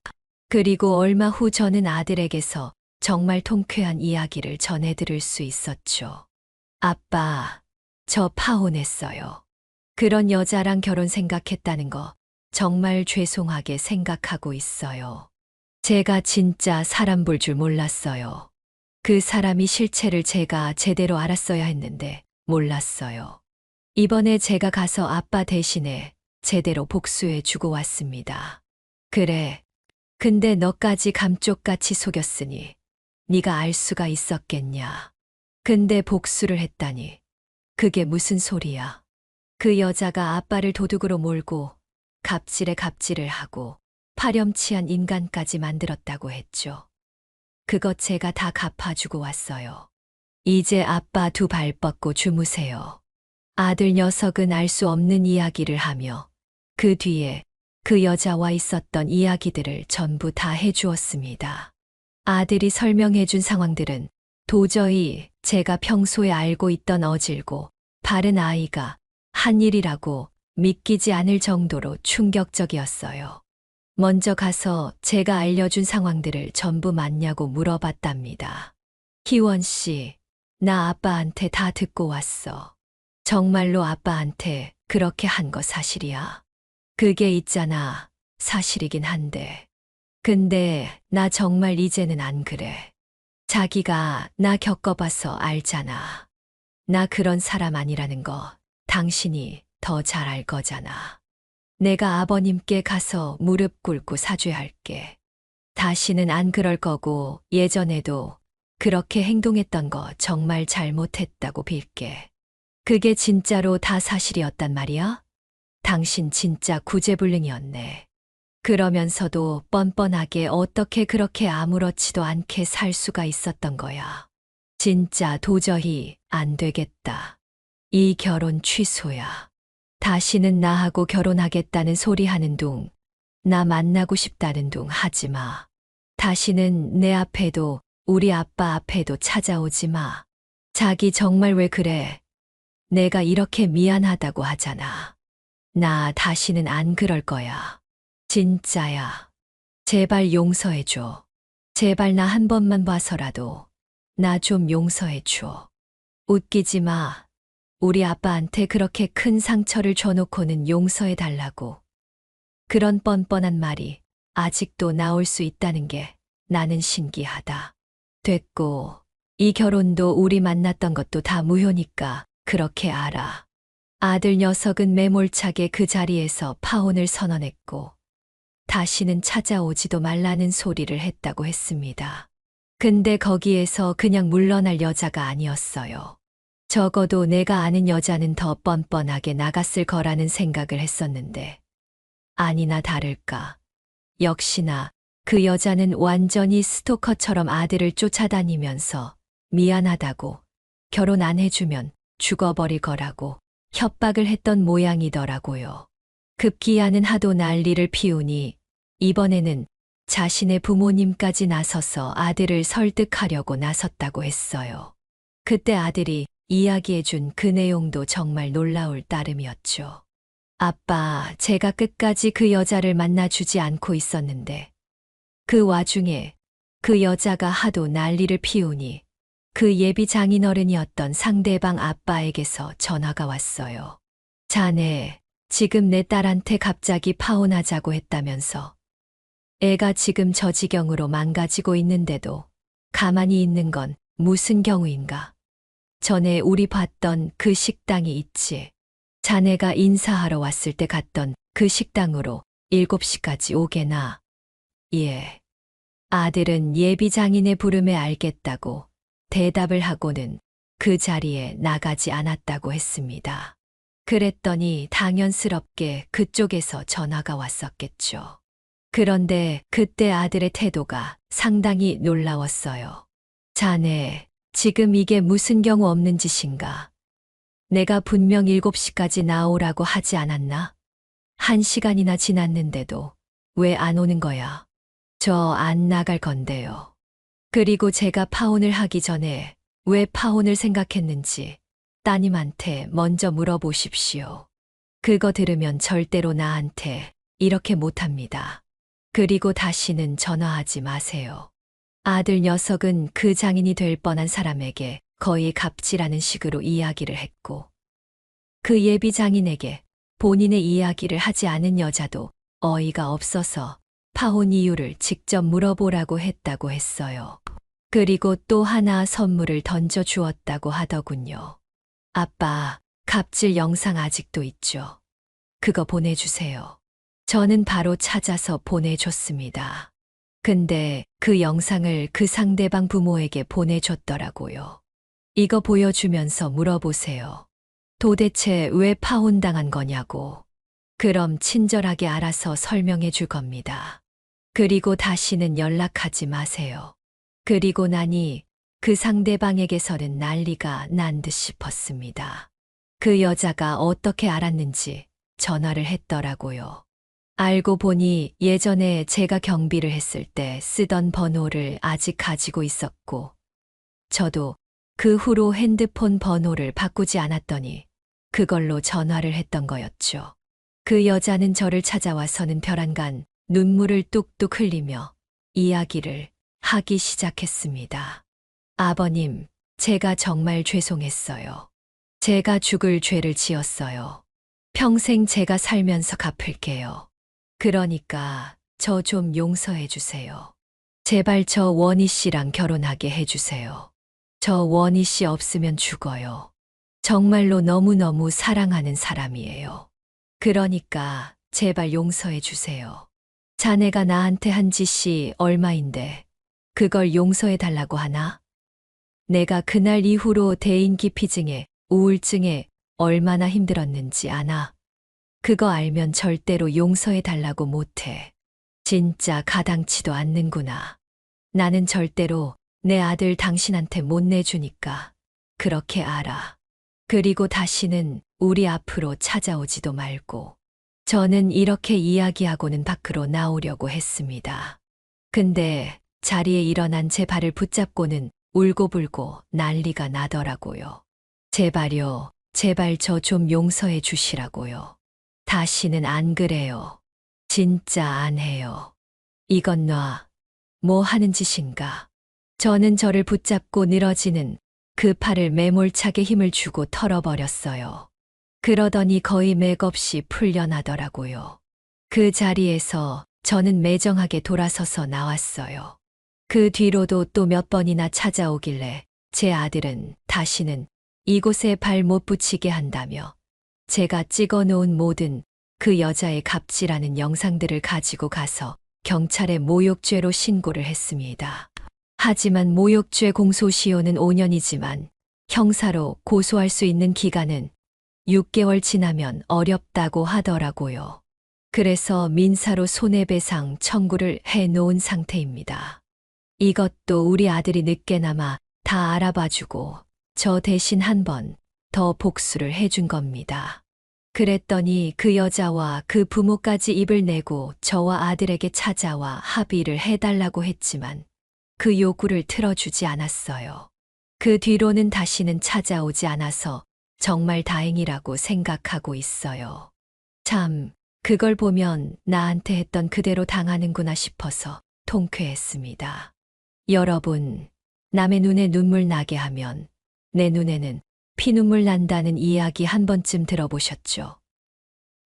그리고 얼마 후 저는 아들에게서 정말 통쾌한 이야기를 전해드릴 수 있었죠. 아빠, 저 파혼했어요. 그런 여자랑 결혼 생각했다는 거 정말 죄송하게 생각하고 있어요. 제가 진짜 사람 볼 줄 몰랐어요. 그 사람이 실체를 제가 제대로 알았어야 했는데 몰랐어요. 이번에 제가 가서 아빠 대신에 제대로 복수해 주고 왔습니다. 그래, 근데 너까지 감쪽같이 속였으니 네가 알 수가 있었겠냐. 근데 복수를 했다니. 그게 무슨 소리야. 그 여자가 아빠를 도둑으로 몰고 갑질에 갑질을 하고 파렴치한 인간까지 만들었다고 했죠. 그것 제가 다 갚아주고 왔어요. 이제 아빠 두 발 뻗고 주무세요. 아들 녀석은 알 수 없는 이야기를 하며 그 뒤에 그 여자와 있었던 이야기들을 전부 다 해주었습니다. 아들이 설명해준 상황들은 도저히 제가 평소에 알고 있던 어질고 바른 아이가 한 일이라고 믿기지 않을 정도로 충격적이었어요. 먼저 가서 제가 알려준 상황들을 전부 맞냐고 물어봤답니다. 희원 씨, 나 아빠한테 다 듣고 왔어. 정말로 아빠한테 그렇게 한 거 사실이야. 그게 있잖아. 사실이긴 한데. 근데 나 정말 이제는 안 그래. 자기가 나 겪어봐서 알잖아. 나 그런 사람 아니라는 거 당신이 더 잘 알 거잖아. 내가 아버님께 가서 무릎 꿇고 사죄할게. 다시는 안 그럴 거고 예전에도 그렇게 행동했던 거 정말 잘못했다고 빌게. 그게 진짜로 다 사실이었단 말이야? 당신 진짜 구제불능이었네. 그러면서도 뻔뻔하게 어떻게 그렇게 아무렇지도 않게 살 수가 있었던 거야. 진짜 도저히 안 되겠다. 이 결혼 취소야. 다시는 나하고 결혼하겠다는 소리 하는 둥, 나 만나고 싶다는 둥 하지 마. 다시는 내 앞에도 우리 아빠 앞에도 찾아오지 마. 자기 정말 왜 그래? 내가 이렇게 미안하다고 하잖아. 나 다시는 안 그럴 거야. 진짜야. 제발 용서해줘. 제발 나 한 번만 봐서라도 나 좀 용서해줘. 웃기지 마. 우리 아빠한테 그렇게 큰 상처를 줘놓고는 용서해달라고. 그런 뻔뻔한 말이 아직도 나올 수 있다는 게 나는 신기하다. 됐고, 이 결혼도 우리 만났던 것도 다 무효니까 그렇게 알아. 아들 녀석은 매몰차게 그 자리에서 파혼을 선언했고, 다시는 찾아오지도 말라는 소리를 했다고 했습니다. 근데 거기에서 그냥 물러날 여자가 아니었어요. 적어도 내가 아는 여자는 더 뻔뻔하게 나갔을 거라는 생각을 했었는데, 아니나 다를까. 역시나 그 여자는 완전히 스토커처럼 아들을 쫓아다니면서 미안하다고 결혼 안 해주면 죽어버릴 거라고 협박을 했던 모양이더라고요. 급기야는 하도 난리를 피우니 이번에는 자신의 부모님까지 나서서 아들을 설득하려고 나섰다고 했어요. 그때 아들이 이야기해준 그 내용도 정말 놀라울 따름이었죠. 아빠, 제가 끝까지 그 여자를 만나주지 않고 있었는데 그 와중에 그 여자가 하도 난리를 피우니 그 예비 장인어른이었던 상대방 아빠에게서 전화가 왔어요. 자네, 지금 내 딸한테 갑자기 파혼하자고 했다면서. 애가 지금 저 지경으로 망가지고 있는데도 가만히 있는 건 무슨 경우인가? 전에 우리 봤던 그 식당이 있지. 자네가 인사하러 왔을 때 갔던 그 식당으로 7시까지 오게나. 예. 아들은 예비 장인의 부름에 알겠다고 대답을 하고는 그 자리에 나가지 않았다고 했습니다. 그랬더니 당연스럽게 그쪽에서 전화가 왔었겠죠. 그런데 그때 아들의 태도가 상당히 놀라웠어요. 자네, 지금 이게 무슨 경우 없는 짓인가? 내가 분명 7시까지 나오라고 하지 않았나? 1시간이나 지났는데도 왜 안 오는 거야? 저 안 나갈 건데요. 그리고 제가 파혼을 하기 전에 왜 파혼을 생각했는지 따님한테 먼저 물어보십시오. 그거 들으면 절대로 나한테 이렇게 못합니다. 그리고 다시는 전화하지 마세요. 아들 녀석은 그 장인이 될 뻔한 사람에게 거의 갑질하는 식으로 이야기를 했고, 그 예비 장인에게 본인의 이야기를 하지 않은 여자도 어이가 없어서 파혼 이유를 직접 물어보라고 했다고 했어요. 그리고 또 하나 선물을 던져 주었다고 하더군요. 아빠, 갑질 영상 아직도 있죠. 그거 보내주세요. 저는 바로 찾아서 보내줬습니다. 근데 그 영상을 그 상대방 부모에게 보내줬더라고요. 이거 보여주면서 물어보세요. 도대체 왜 파혼당한 거냐고. 그럼 친절하게 알아서 설명해 줄 겁니다. 그리고 다시는 연락하지 마세요. 그리고 나니 그 상대방에게서는 난리가 난 듯 싶었습니다. 그 여자가 어떻게 알았는지 전화를 했더라고요. 알고 보니 예전에 제가 경비를 했을 때 쓰던 번호를 아직 가지고 있었고, 저도 그 후로 핸드폰 번호를 바꾸지 않았더니 그걸로 전화를 했던 거였죠. 그 여자는 저를 찾아와서는 벼랑간 눈물을 뚝뚝 흘리며 이야기를 하기 시작했습니다. 아버님, 제가 정말 죄송했어요. 제가 죽을 죄를 지었어요. 평생 제가 살면서 갚을게요. 그러니까 저 좀 용서해 주세요. 제발 저 원희 씨랑 결혼하게 해주세요. 저 원희 씨 없으면 죽어요. 정말로 너무너무 사랑하는 사람이에요. 그러니까 제발 용서해 주세요. 자네가 나한테 한 짓이 얼마인데 그걸 용서해 달라고 하나? 내가 그날 이후로 대인기피증에 우울증에 얼마나 힘들었는지 아나? 그거 알면 절대로 용서해 달라고 못해. 진짜 가당치도 않는구나. 나는 절대로 내 아들 당신한테 못 내주니까 그렇게 알아. 그리고 다시는 우리 앞으로 찾아오지도 말고. 저는 이렇게 이야기하고는 밖으로 나오려고 했습니다. 근데 자리에 일어난 제 발을 붙잡고는 울고불고 난리가 나더라고요. 제발요, 제발 저 좀 용서해 주시라고요. 다시는 안 그래요. 진짜 안 해요. 이건 놔. 뭐 하는 짓인가. 저는 저를 붙잡고 늘어지는 그 팔을 매몰차게 힘을 주고 털어버렸어요. 그러더니 거의 맥없이 풀려나더라고요. 그 자리에서 저는 매정하게 돌아서서 나왔어요. 그 뒤로도 또 몇 번이나 찾아오길래 제 아들은 다시는 이곳에 발 못 붙이게 한다며 제가 찍어 놓은 모든 그 여자의 갑질하는 영상들을 가지고 가서 경찰에 모욕죄로 신고를 했습니다. 하지만 모욕죄 공소시효는 5년이지만 형사로 고소할 수 있는 기간은 6개월 지나면 어렵다고 하더라고요. 그래서 민사로 손해배상 청구를 해 놓은 상태입니다. 이것도 우리 아들이 늦게나마 다 알아봐주고 저 대신 한 번 더 복수를 해준 겁니다. 그랬더니 그 여자와 그 부모까지 입을 내고 저와 아들에게 찾아와 합의를 해달라고 했지만 그 요구를 들어주지 않았어요. 그 뒤로는 다시는 찾아오지 않아서 정말 다행이라고 생각하고 있어요. 참, 그걸 보면 나한테 했던 그대로 당하는구나 싶어서 통쾌했습니다. 여러분, 남의 눈에 눈물 나게 하면 내 눈에는 피눈물 난다는 이야기 한 번쯤 들어보셨죠?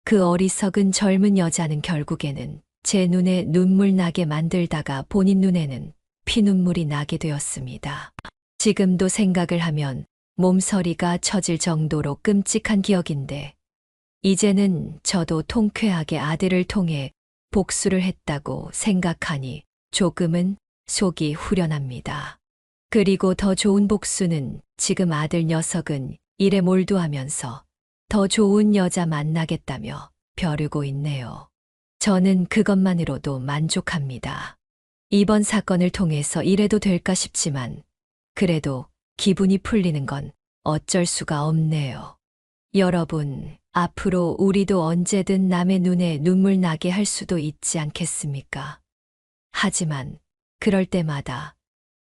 그 어리석은 젊은 여자는 결국에는 제 눈에 눈물 나게 만들다가 본인 눈에는 피눈물이 나게 되었습니다. 지금도 생각을 하면 몸서리가 쳐질 정도로 끔찍한 기억인데 이제는 저도 통쾌하게 아들을 통해 복수를 했다고 생각하니 조금은 속이 후련합니다. 그리고 더 좋은 복수는 지금 아들 녀석은 일에 몰두하면서 더 좋은 여자 만나겠다며 벼르고 있네요. 저는 그것만으로도 만족합니다. 이번 사건을 통해서 이래도 될까 싶지만 그래도 기분이 풀리는 건 어쩔 수가 없네요. 여러분, 앞으로 우리도 언제든 남의 눈에 눈물 나게 할 수도 있지 않겠습니까? 하지만 그럴 때마다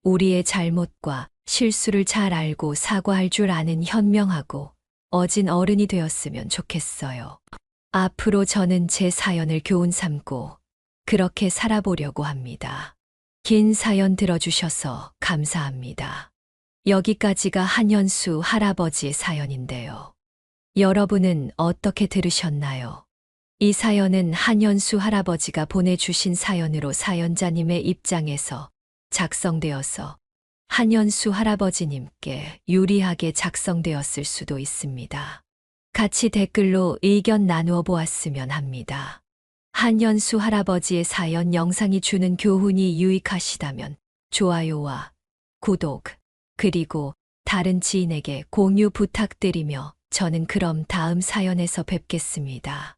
우리의 잘못과 실수를 잘 알고 사과할 줄 아는 현명하고 어진 어른이 되었으면 좋겠어요. 앞으로 저는 제 사연을 교훈 삼고 그렇게 살아보려고 합니다. 긴 사연 들어주셔서 감사합니다. 여기까지가 한현수 할아버지의 사연인데요. 여러분은 어떻게 들으셨나요? 이 사연은 한현수 할아버지가 보내주신 사연으로 사연자님의 입장에서 작성되어서 한현수 할아버지님께 유리하게 작성되었을 수도 있습니다. 같이 댓글로 의견 나누어 보았으면 합니다. 한현수 할아버지의 사연 영상이 주는 교훈이 유익하시다면 좋아요와 구독, 그리고 다른 지인에게 공유 부탁드리며 저는 그럼 다음 사연에서 뵙겠습니다.